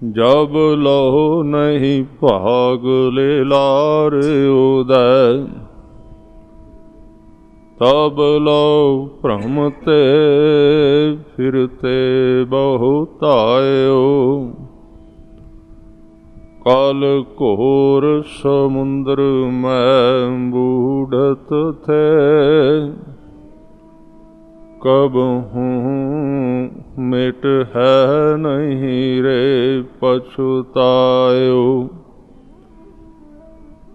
जब लहो नहीं भाग ले लार उदय, तब लो भ्रमते फिरते बहुतायो। काल घोर समुद्र में बूढ़त थे, कब हूँ मिट है नहीं रे पछुतायो।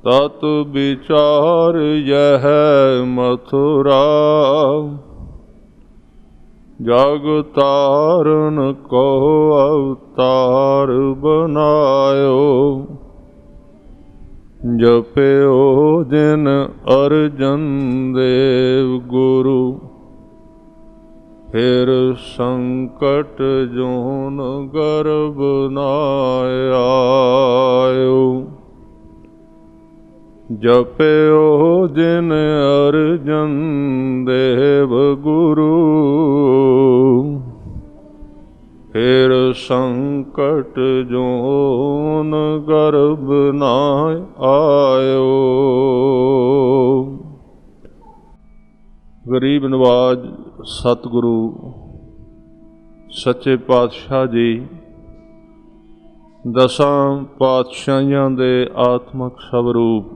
तत विचार यह मथुरा, जग तारण को अवतार बनायो। जप्यो जिन अर्जन देव गुरु, फिर संकट जोन गर्भ न आयो। जप्यो जिन अर्जन देव गुरु, फिर संकट जोन गर्भ न आयो। गरीब नवाज सतगुरु सच्चे पातशाह जी दसां पातशाहियां दे आत्मक स्वरूप,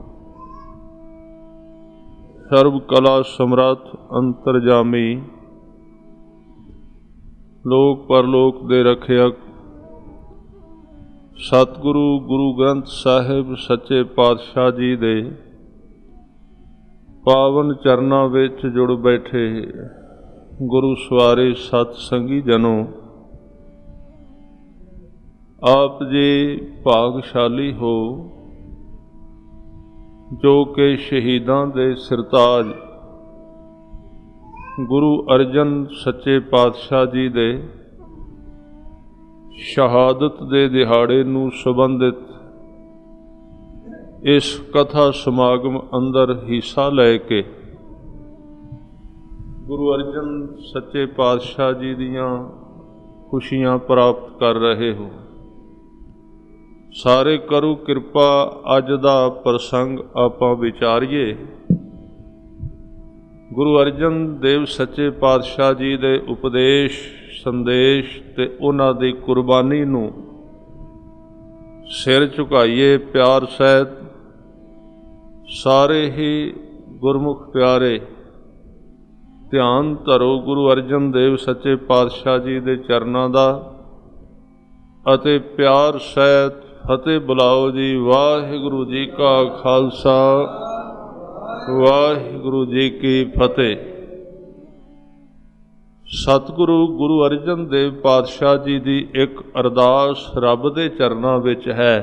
सर्व कला समर्थ अंतरजामी, लोक परलोक दे रखियक सतगुरु गुरु ग्रंथ साहिब सच्चे पातशाह जी दे पावन चरनां विच जुड़ बैठे गुरु सवारे सतसंगी जनों, आप जी भागशाली हो जो कि शहीदां दे सिरताज गुरु अर्जन सच्चे पातशाह जी दे शहादत दे दिहाड़े नूं संबंधित इस कथा समागम अंदर हिस्सा लैके गुरु अर्जन सच्चे पातशाह जी दियां खुशियां प्राप्त कर रहे हो। सारे करो किरपा अज दा प्रसंग आपां विचारीए। गुरु अर्जन देव सच्चे पातशाह जी दे उपदेश संदेश ते उन्हां दी कुर्बानी नूं सिर झुकाइए प्यार सहित। सारे ही गुरमुख प्यारे ध्यान धरो गुरु अर्जन देव सच्चे पातशाह जी दे चरनां दा अते प्यार सहित फतेह बुलाओ जी। वाहिगुरु जी का खालसा, वाहिगुरु जी की फतेह। सतगुरु गुरु अर्जन देव पातशाह जी की एक अरदास रब दे चरनां विच है।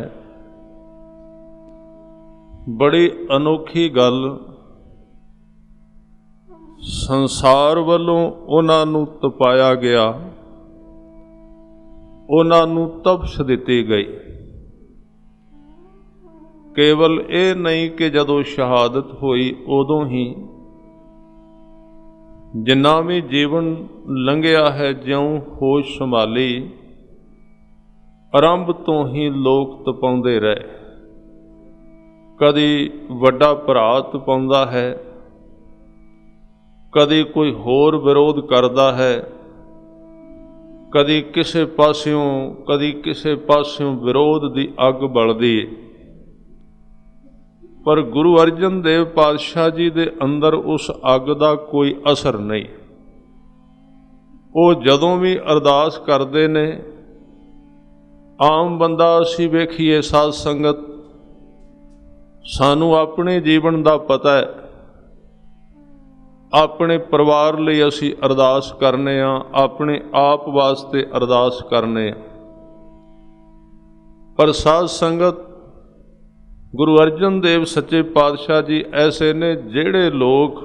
बड़ी अनोखी गल, संसार वालों उन्हां नूं तपाया गया, उन्हां नूं तपश दिती गई। केवल ये नहीं कि जदों शहादत होई उदों ही, जिन्ना भी जीवन लंघिया है ज्यों होश संभाली, आरंभ तो ही लोग तपाउंदे रहे। कदी वड्डा भरा तपाउंदा है, कदी कोई होर विरोध करदा है, कदी किसे पास्यों कदी किसे पास्यों विरोध की अग बलदी। पर गुरु अर्जन देव पातशाह जी दे अंदर उस अग का कोई असर नहीं। वो जदों भी अरदास करते ने, आम बंदा असीं वेखीए साध संगत, सानू अपने जीवन का पता है, अपने परिवार लिए असी अरदास करने आ, अपने आप वास्ते अरदास करने आ। पर साध संगत गुरु अर्जन देव सच्चे पातशाह जी ऐसे ने जिहड़े लोग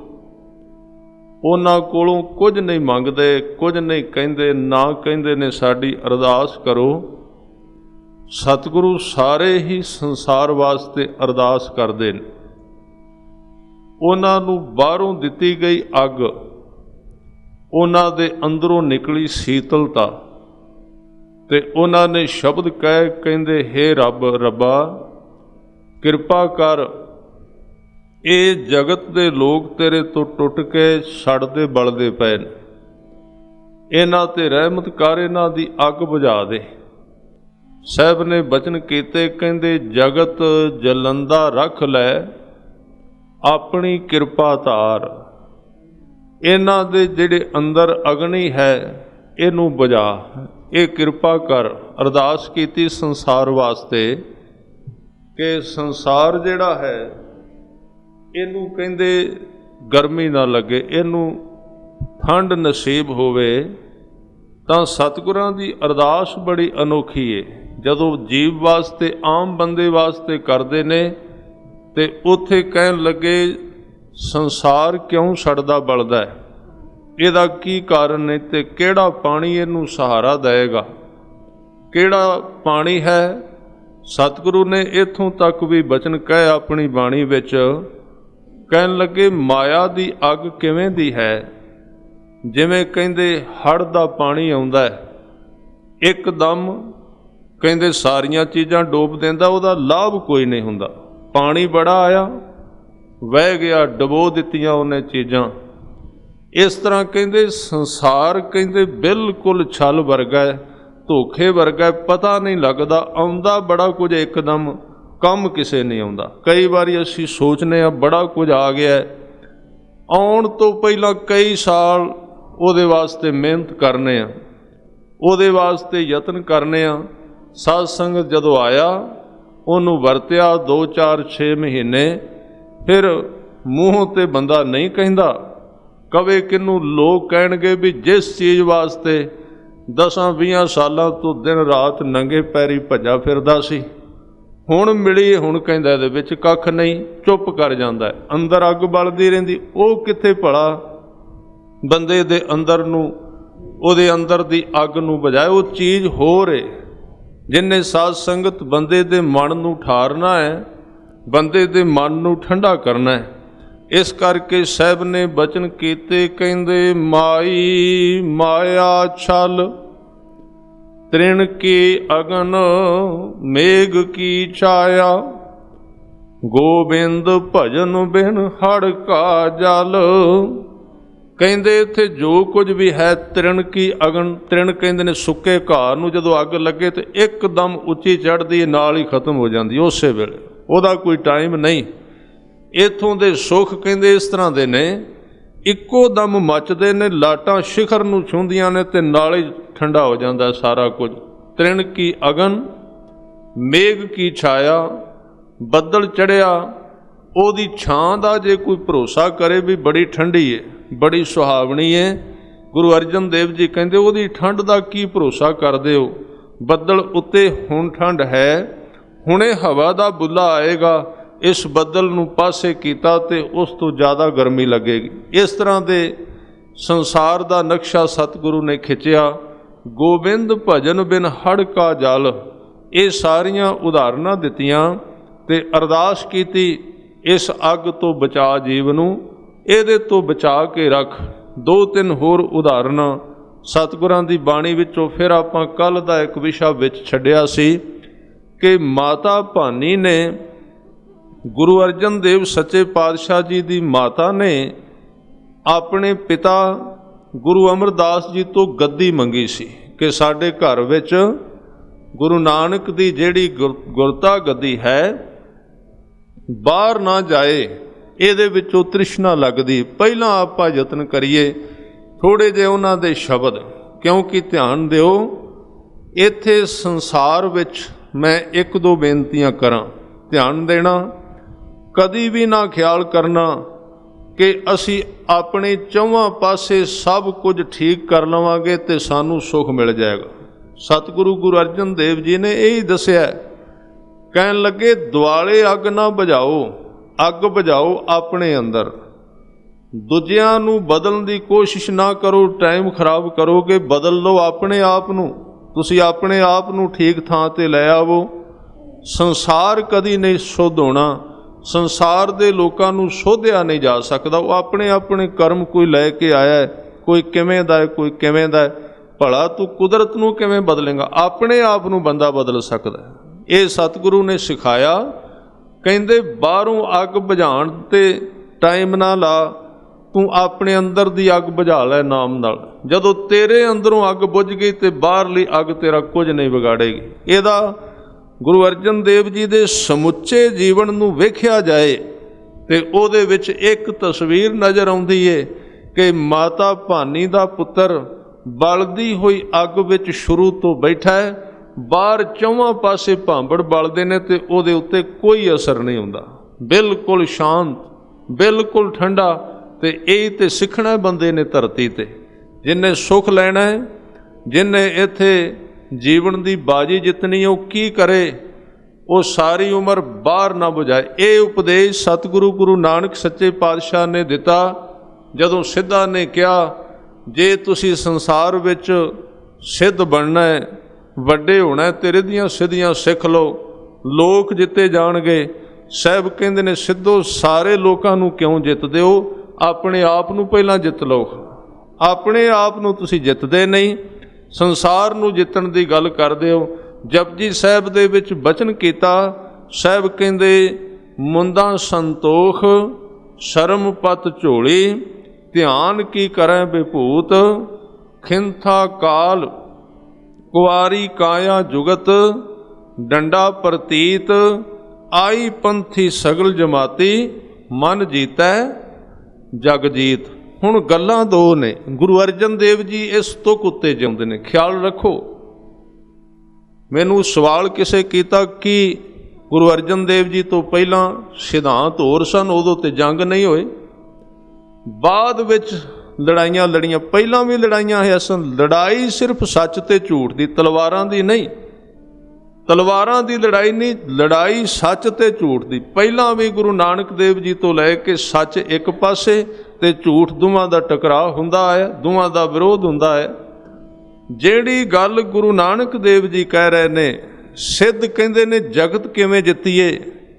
उन्हां कोलों कुछ नहीं मंगते, कुछ नहीं कहते, ना कहते ने साडी अरदास करो। सतगुरु सारे ही संसार वास्ते अरदास करते हैं। उन्हां नूं बाहरों दिती गई अग, उन्हां दे अंदरों निकली शीतलता, ਤੇ ਉਹਨਾਂ ਨੇ ਸ਼ਬਦ ਕਹਿੰਦੇ ਹੇ ਰੱਬ ਰੱਬਾ ਕਿਰਪਾ ਕਰ, ਇਹ ਜਗਤ ਦੇ ਲੋਕ ਤੇਰੇ ਤੋਂ ਟੁੱਟ ਕੇ ਸੜਦੇ ਬਲਦੇ ਪਏ ਨੇ, ਇਹਨਾਂ ਤੇ ਰਹਿਮਤ ਕਰ, ਇਹਨਾਂ ਦੀ ਅੱਗ ਬੁਝਾ ਦੇ। ਸਾਹਿਬ ਨੇ ਬਚਨ ਕੀਤੇ, ਕਹਿੰਦੇ ਜਗਤ ਜਲੰਦਾ ਰੱਖ ਲੈ, ਆਪਣੀ ਕਿਰਪਾ ਧਾਰ, ਇਹਨਾਂ ਦੇ ਜਿਹੜੇ ਅੰਦਰ ਅਗਨੀ ਹੈ ਇਹਨੂੰ ਬੁਝਾ, ਇਹ ਕਿਰਪਾ ਕਰ। ਅਰਦਾਸ ਕੀਤੀ ਸੰਸਾਰ ਵਾਸਤੇ ਕਿ ਸੰਸਾਰ ਜਿਹੜਾ ਹੈ ਇਹਨੂੰ ਕਹਿੰਦੇ ਗਰਮੀ ਨਾ ਲੱਗੇ, ਇਹਨੂੰ ਠੰਡ ਨਸੀਬ ਹੋਵੇ। ਤਾਂ ਸਤਿਗੁਰਾਂ ਦੀ ਅਰਦਾਸ ਬੜੀ ਅਨੋਖੀ ਹੈ। ਜਦੋਂ ਜੀਵ ਵਾਸਤੇ, ਆਮ ਬੰਦੇ ਵਾਸਤੇ ਕਰਦੇ ਨੇ ਤੇ ਉੱਥੇ ਕਹਿਣ ਲੱਗੇ ਸੰਸਾਰ ਕਿਉਂ ਸੜਦਾ ਬਲਦਾ ਹੈ, ਇਹਦਾ ਕੀ ਕਾਰਨ ਹੈ ਤੇ ਕਿਹੜਾ ਪਾਣੀ ਇਹਨੂੰ ਸਹਾਰਾ ਦੇਵੇਗਾ, ਕਿਹੜਾ ਪਾਣੀ ਹੈ। ਸਤਿਗੁਰੂ ਨੇ ਇੱਥੋਂ ਤੱਕ ਵੀ ਬਚਨ ਕਹੇ ਆਪਣੀ ਬਾਣੀ ਵਿੱਚ, ਕਹਿਣ ਲੱਗੇ ਮਾਇਆ ਦੀ ਅੱਗ ਕਿਵੇਂ ਦੀ ਹੈ, ਜਿਵੇਂ ਕਹਿੰਦੇ ਹੜ੍ਹ ਦਾ ਪਾਣੀ ਆਉਂਦਾ ਹੈ, ਇੱਕਦਮ ਕਹਿੰਦੇ ਸਾਰੀਆਂ ਚੀਜ਼ਾਂ ਡੋਬ ਦਿੰਦਾ, ਉਹਦਾ ਲਾਭ ਕੋਈ ਨਹੀਂ ਹੁੰਦਾ। ਪਾਣੀ ਬੜਾ ਆਇਆ, ਵਹਿ ਗਿਆ, ਡਬੋ ਦਿੱਤੀਆਂ ਉਹਨੇ ਚੀਜ਼ਾਂ। ਇਸ ਤਰ੍ਹਾਂ ਕਹਿੰਦੇ ਸੰਸਾਰ ਕਹਿੰਦੇ ਬਿਲਕੁਲ ਛਲ ਵਰਗਾ ਹੈ, ਧੋਖੇ ਵਰਗਾ ਹੈ, ਪਤਾ ਨਹੀਂ ਲੱਗਦਾ, ਆਉਂਦਾ ਬੜਾ ਕੁਝ ਇੱਕਦਮ, ਕੰਮ ਕਿਸੇ ਨਹੀਂ ਆਉਂਦਾ। ਕਈ ਵਾਰੀ ਅਸੀਂ ਸੋਚਦੇ ਹਾਂ ਬੜਾ ਕੁਝ ਆ ਗਿਆ, ਆਉਣ ਤੋਂ ਪਹਿਲਾਂ ਕਈ ਸਾਲ ਉਹਦੇ ਵਾਸਤੇ ਮਿਹਨਤ ਕਰਨੇ ਆ, ਉਹਦੇ ਵਾਸਤੇ ਯਤਨ ਕਰਨੇ ਆ। ਸਾਧ ਸੰਗਤ ਜਦੋਂ ਆਇਆ, ਉਹਨੂੰ ਵਰਤਿਆ 2 4 6 ਮਹੀਨੇ, ਫਿਰ ਮੂੰਹ ਤੇ ਬੰਦਾ ਨਹੀਂ ਕਹਿੰਦਾ, ਕਵੇ ਕਿਹਨੂੰ ਲੋਕ ਕਹਿਣਗੇ ਵੀ ਜਿਸ ਚੀਜ਼ ਵਾਸਤੇ 10-20 ਸਾਲਾਂ ਤੋਂ ਦਿਨ ਰਾਤ ਨੰਗੇ ਪੈਰੀ ਭੱਜਾ ਫਿਰਦਾ ਸੀ, ਹੁਣ ਮਿਲੀ, ਹੁਣ ਕਹਿੰਦਾ ਇਹਦੇ ਵਿੱਚ ਕੱਖ ਨਹੀਂ, ਚੁੱਪ ਕਰ ਜਾਂਦਾ। ਅੰਦਰ ਅੱਗ ਬਲਦੀ ਰਹਿੰਦੀ, ਉਹ ਕਿੱਥੇ ਭਲਾ ਬੰਦੇ ਦੇ ਅੰਦਰ ਨੂੰ, ਉਹਦੇ ਅੰਦਰ ਦੀ ਅੱਗ ਨੂੰ ਬੁਝਾਏ, ਉਹ ਚੀਜ਼ ਹੋਰ ਏ। ਜਿੰਨੇ ਸਾਧ ਸੰਗਤ ਬੰਦੇ ਦੇ ਮਨ ਨੂੰ ਠਾਰਨਾ ਹੈ, ਬੰਦੇ ਦੇ ਮਨ ਨੂੰ ਠੰਡਾ ਕਰਨਾ ਹੈ। ਇਸ ਕਰਕੇ ਸਾਹਿਬ ਨੇ ਬਚਨ ਕੀਤੇ, ਕਹਿੰਦੇ ਮਾਈ ਮਾਇਆ ਛਲ, ਤ੍ਰਿਣ ਕੀ ਅਗਨ ਮੇਘ ਕੀ ਛਾਇਆ, ਗੋਬਿੰਦ ਭਜਨ ਬਿਨ ਹੜ ਕਾ ਜਲ। ਕਹਿੰਦੇ ਇੱਥੇ ਜੋ ਕੁਝ ਵੀ ਹੈ, ਤ੍ਰਿਣ ਕੀ ਅਗਨ, ਤ੍ਰਿਣ ਕਹਿੰਦੇ ਨੇ ਸੁੱਕੇ ਘਾਹ ਨੂੰ ਜਦੋਂ ਅੱਗ ਲੱਗੇ ਤੇ ਇੱਕਦਮ ਉੱਚੀ ਚੜ੍ਹਦੀ ਹੈ, ਨਾਲ ਹੀ ਖਤਮ ਹੋ ਜਾਂਦੀ ਉਸੇ ਵੇਲੇ, ਉਹਦਾ ਕੋਈ ਟਾਈਮ ਨਹੀਂ। ਇੱਥੋਂ ਦੇ ਸੁੱਖ ਕਹਿੰਦੇ ਇਸ ਤਰ੍ਹਾਂ ਦੇ ਨੇ, ਇੱਕੋ ਦਮ ਮੱਚਦੇ ਨੇ, ਲਾਟਾਂ ਸਿਖਰ ਨੂੰ ਛੂੰਹਦੀਆਂ ਨੇ ਤੇ ਨਾਲ ਹੀ ਠੰਡਾ ਹੋ ਜਾਂਦਾ ਸਾਰਾ ਕੁਝ। ਤ੍ਰਿਣ ਕੀ ਅਗਨ ਮੇਘ ਕੀ ਛਾਇਆ, ਬੱਦਲ ਚੜ੍ਹਿਆ, ਉਹਦੀ ਛਾਂ ਦਾ ਜੇ ਕੋਈ ਭਰੋਸਾ ਕਰੇ ਵੀ ਬੜੀ ਠੰਡੀ ਹੈ, ਬੜੀ ਸੁਹਾਵਣੀ ਹੈ। ਗੁਰੂ ਅਰਜਨ ਦੇਵ ਜੀ ਕਹਿੰਦੇ ਉਹਦੀ ਠੰਡ ਦਾ ਕੀ ਭਰੋਸਾ ਕਰਦੇ ਹੋ, ਬੱਦਲ ਉੱਤੇ ਹੁਣ ਠੰਡ ਹੈ, ਹੁਣੇ ਹਵਾ ਦਾ ਬੁੱਲਾ ਆਏਗਾ, ਇਸ ਬੱਦਲ ਨੂੰ ਪਾਸੇ ਕੀਤਾ ਤੇ ਉਸ ਤੋਂ ਜ਼ਿਆਦਾ ਗਰਮੀ ਲੱਗੇਗੀ। ਇਸ ਤਰ੍ਹਾਂ ਦੇ ਸੰਸਾਰ ਦਾ ਨਕਸ਼ਾ ਸਤਿਗੁਰੂ ਨੇ ਖਿੱਚਿਆ। ਗੋਬਿੰਦ ਭਜਨ ਬਿਨ ਹੜ ਕਾ ਜਲ, ਇਹ ਸਾਰੀਆਂ ਉਦਾਹਰਨਾਂ ਦਿੱਤੀਆਂ ਤੇ ਅਰਦਾਸ ਕੀਤੀ, ਇਸ ਅੱਗ ਤੋਂ ਬਚਾ ਜੀਵ ਨੂੰ, ਇਹਦੇ ਤੋਂ ਬਚਾ ਕੇ ਰੱਖ। 2-3 ਹੋਰ ਉਦਾਹਰਨਾਂ ਸਤਿਗੁਰਾਂ ਦੀ ਬਾਣੀ ਵਿੱਚੋਂ ਫਿਰ ਆਪਾਂ ਕੱਲ੍ਹ ਦਾ ਇੱਕ ਵਿਸ਼ਾ ਵਿੱਚ ਛੱਡਿਆ ਸੀ ਕਿ ਮਾਤਾ ਭਾਨੀ ਨੇ, ਗੁਰੂ ਅਰਜਨ ਦੇਵ ਸੱਚੇ ਪਾਤਸ਼ਾਹ ਜੀ ਦੀ ਮਾਤਾ ਨੇ ਆਪਣੇ ਪਿਤਾ ਗੁਰੂ ਅਮਰਦਾਸ ਜੀ ਤੋਂ ਗੱਦੀ ਮੰਗੀ ਸੀ ਕਿ ਸਾਡੇ ਘਰ ਵਿੱਚ ਗੁਰੂ ਨਾਨਕ ਦੀ ਜਿਹੜੀ ਗੁਰਤਾ ਗੱਦੀ ਹੈ ਬਾਹਰ ਨਾ ਜਾਏ, ਇਹਦੇ ਵਿੱਚੋਂ ਤ੍ਰਿਸ਼ਨਾ ਲੱਗਦੀ। ਪਹਿਲਾਂ ਆਪਾਂ ਯਤਨ ਕਰੀਏ ਥੋੜ੍ਹੇ ਜਿਹੇ ਉਹਨਾਂ ਦੇ ਸ਼ਬਦ, ਕਿਉਂਕਿ ਧਿਆਨ ਦਿਓ ਇੱਥੇ ਸੰਸਾਰ ਵਿੱਚ ਮੈਂ 1-2 ਬੇਨਤੀਆਂ ਕਰਾਂ, ਧਿਆਨ ਦੇਣਾ। ਕਦੀ ਵੀ ਨਾ ਖਿਆਲ ਕਰਨਾ ਕਿ ਅਸੀਂ ਆਪਣੇ ਚੌਹਾਂ ਪਾਸੇ ਸਭ ਕੁਝ ਠੀਕ ਕਰ ਲਵਾਂਗੇ ਤੇ ਸਾਨੂੰ ਸੁੱਖ ਮਿਲ ਜਾਏਗਾ। ਸਤਿਗੁਰੂ ਗੁਰੂ ਅਰਜਨ ਦੇਵ ਜੀ ਨੇ ਇਹ ਹੀ ਦੱਸਿਆ, ਕਹਿਣ ਲੱਗੇ ਦੁਆਲੇ ਅੱਗ ਨਾ ਬੁਝਾਓ, ਅੱਗ ਬੁਝਾਓ ਆਪਣੇ ਅੰਦਰ, ਦੂਜਿਆਂ ਨੂੰ ਬਦਲਣ ਦੀ ਕੋਸ਼ਿਸ਼ ਨਾ ਕਰੋ। ਟਾਈਮ ਖਰਾਬ ਕਰੋਗੇ, ਬਦਲ ਲਓ ਆਪਣੇ ਆਪ ਨੂੰ, ਤੁਸੀਂ ਆਪਣੇ ਆਪ ਨੂੰ ਠੀਕ ਥਾਂ ਤੇ ਲੈ ਆਵੋ। ਸੰਸਾਰ ਕਦੀ ਨਹੀਂ ਸ਼ੁੱਧ ਹੋਣਾ, ਸੰਸਾਰ ਦੇ ਲੋਕਾਂ ਨੂੰ ਸੋਧਿਆ ਨਹੀਂ ਜਾ ਸਕਦਾ। ਉਹ ਆਪਣੇ ਆਪਣੇ ਕਰਮ ਕੋਈ ਲੈ ਕੇ ਆਇਆ, ਕੋਈ ਕਿਵੇਂ ਦਾ ਹੈ, ਕੋਈ ਕਿਵੇਂ ਦਾ ਹੈ। ਭਲਾ ਤੂੰ ਕੁਦਰਤ ਨੂੰ ਕਿਵੇਂ ਬਦਲੇਂਗਾ? ਆਪਣੇ ਆਪ ਨੂੰ ਬੰਦਾ ਬਦਲ ਸਕਦਾ। ਇਹ ਸਤਿਗੁਰੂ ਨੇ ਸਿਖਾਇਆ। ਕਹਿੰਦੇ ਬਾਹਰੋਂ ਅੱਗ ਬੁਝਾਉਣ 'ਤੇ ਟਾਈਮ ਨਾ ਲਾ, ਤੂੰ ਆਪਣੇ ਅੰਦਰ ਦੀ ਅੱਗ ਬੁਝਾ ਲੈ ਨਾਮ ਨਾਲ। ਜਦੋਂ ਤੇਰੇ ਅੰਦਰੋਂ ਅੱਗ ਬੁਝ ਗਈ ਤੇ ਬਾਹਰਲੀ ਅੱਗ ਤੇਰਾ ਕੁਝ ਨਹੀਂ ਵਿਗਾੜੇਗੀ। ਇਹਦਾ ਗੁਰੂ ਅਰਜਨ ਦੇਵ ਜੀ ਦੇ ਸਮੁੱਚੇ ਜੀਵਨ ਨੂੰ ਵੇਖਿਆ ਜਾਏ ਤੇ ਉਹਦੇ ਵਿੱਚ ਇੱਕ ਤਸਵੀਰ ਨਜ਼ਰ ਆਉਂਦੀ ਏ ਕਿ ਮਾਤਾ ਭਾਨੀ ਦਾ ਪੁੱਤਰ ਬਲਦੀ ਹੋਈ ਅੱਗ ਵਿੱਚ ਸ਼ੁਰੂ ਤੋਂ ਬੈਠਾ ਹੈ, ਬਾਹਰ ਚੌਵਾਂ ਪਾਸੇ ਭਾਂਬੜ ਬਲਦੇ ਨੇ ਤੇ ਉਹਦੇ ਉੱਤੇ ਕੋਈ ਅਸਰ ਨਹੀਂ ਹੁੰਦਾ, ਬਿਲਕੁਲ ਸ਼ਾਂਤ, ਬਿਲਕੁਲ ਠੰਡਾ। ਤੇ ਇਹ ਤੇ ਸਿੱਖਣਾ ਬੰਦੇ ਨੇ ਧਰਤੀ ਤੇ, ਜਿੰਨੇ ਸੁੱਖ ਲੈਣਾ ਹੈ, ਜਿੰਨੇ ਇੱਥੇ ਜੀਵਨ ਦੀ ਬਾਜੀ ਜਿੱਤਣੀ, ਉਹ ਕੀ ਕਰੇ? ਉਹ ਸਾਰੀ ਉਮਰ ਬਾਹਰ ਨਾ ਬੁਝਾਏ। ਇਹ ਉਪਦੇਸ਼ ਸਤਿਗੁਰੂ ਗੁਰੂ ਨਾਨਕ ਸੱਚੇ ਪਾਤਸ਼ਾਹ ਨੇ ਦਿੱਤਾ ਜਦੋਂ ਸਿੱਧਾ ਨੇ ਕਿਹਾ, ਜੇ ਤੁਸੀਂ ਸੰਸਾਰ ਵਿੱਚ ਸਿੱਧ ਬਣਨਾ ਹੈ, ਵੱਡੇ ਹੋਣਾ, ਤੇਰੇ ਦੀਆਂ ਸਿੱਧੀਆਂ ਸਿੱਖ ਲਓ, ਲੋਕ ਜਿੱਤੇ ਜਾਣਗੇ। ਸਾਹਿਬ ਕਹਿੰਦੇ ਨੇ, ਸਿੱਧੋ ਸਾਰੇ ਲੋਕਾਂ ਨੂੰ ਕਿਉਂ ਜਿੱਤਦੇ ਹੋ? ਆਪਣੇ ਆਪ ਨੂੰ ਪਹਿਲਾਂ ਜਿੱਤ ਲਓ। ਆਪਣੇ ਆਪ ਨੂੰ ਤੁਸੀਂ ਜਿੱਤਦੇ ਨਹੀਂ, ਸੰਸਾਰ ਨੂੰ ਜਿੱਤਣ ਦੀ ਗੱਲ ਕਰਦੇ ਹੋ। ਜਪਜੀ ਸਾਹਿਬ ਦੇ ਵਿੱਚ ਬਚਨ ਕੀਤਾ, ਸਾਹਿਬ ਕਹਿੰਦੇ, ਮੁੰਦਾਂ ਸੰਤੋਖ ਸ਼ਰਮ ਪਤ ਝੋਲੀ, ਧਿਆਨ ਕੀ ਕਰੈ ਵਿਭੂਤ, ਖਿੰਥਾ ਕਾਲ ਕੁਆਰੀ ਕਾਇਆ ਜੁਗਤ, ਡੰਡਾ ਪ੍ਰਤੀਤ ਆਈ ਪੰਥੀ ਸਗਲ ਜਮਾਤੀ, ਮਨ ਜੀਤੈ ਜਗ ਜੀਤ। ਹੁਣ ਗੱਲਾਂ ਦੋ ਨੇ। ਗੁਰੂ ਅਰਜਨ ਦੇਵ ਜੀ ਇਸ ਤੁਕ ਉੱਤੇ ਜਿਉਂਦੇ ਨੇ। ਖਿਆਲ ਰੱਖੋ, ਮੈਨੂੰ ਸਵਾਲ ਕਿਸੇ ਕੀਤਾ ਕਿ ਗੁਰੂ ਅਰਜਨ ਦੇਵ ਜੀ ਤੋਂ ਪਹਿਲਾਂ ਸਿਧਾਂਤ ਹੋਰ ਸਨ, ਉਦੋਂ ਤੇ ਜੰਗ ਨਹੀਂ ਹੋਏ, ਬਾਅਦ ਵਿੱਚ ਲੜਾਈਆਂ ਲੜੀਆਂ, ਪਹਿਲਾਂ ਵੀ ਲੜਾਈਆਂ ਹੋਈਆਂ ਸਨ। ਲੜਾਈ ਸਿਰਫ ਸੱਚ ਤੇ ਝੂਠ ਦੀ, ਤਲਵਾਰਾਂ ਦੀ ਨਹੀਂ, ਤਲਵਾਰਾਂ ਦੀ ਲੜਾਈ ਨਹੀਂ, ਲੜਾਈ ਸੱਚ ਤੇ ਝੂਠ ਦੀ। ਪਹਿਲਾਂ ਵੀ ਗੁਰੂ ਨਾਨਕ ਦੇਵ ਜੀ ਤੋਂ ਲੈ ਕੇ ਸੱਚ ਇੱਕ ਪਾਸੇ ਤੇ ਝੂਠ, ਦੋਵਾਂ ਦਾ ਟਕਰਾਅ ਹੁੰਦਾ ਹੈ, ਦੋਵਾਂ ਦਾ ਵਿਰੋਧ ਹੁੰਦਾ ਹੈ। ਜਿਹੜੀ ਗੱਲ ਗੁਰੂ ਨਾਨਕ ਦੇਵ ਜੀ ਕਹਿ ਰਹੇ ਨੇ, ਸਿੱਧ ਕਹਿੰਦੇ ਨੇ ਜਗਤ ਕਿਵੇਂ ਜਿੱਤੀਏ,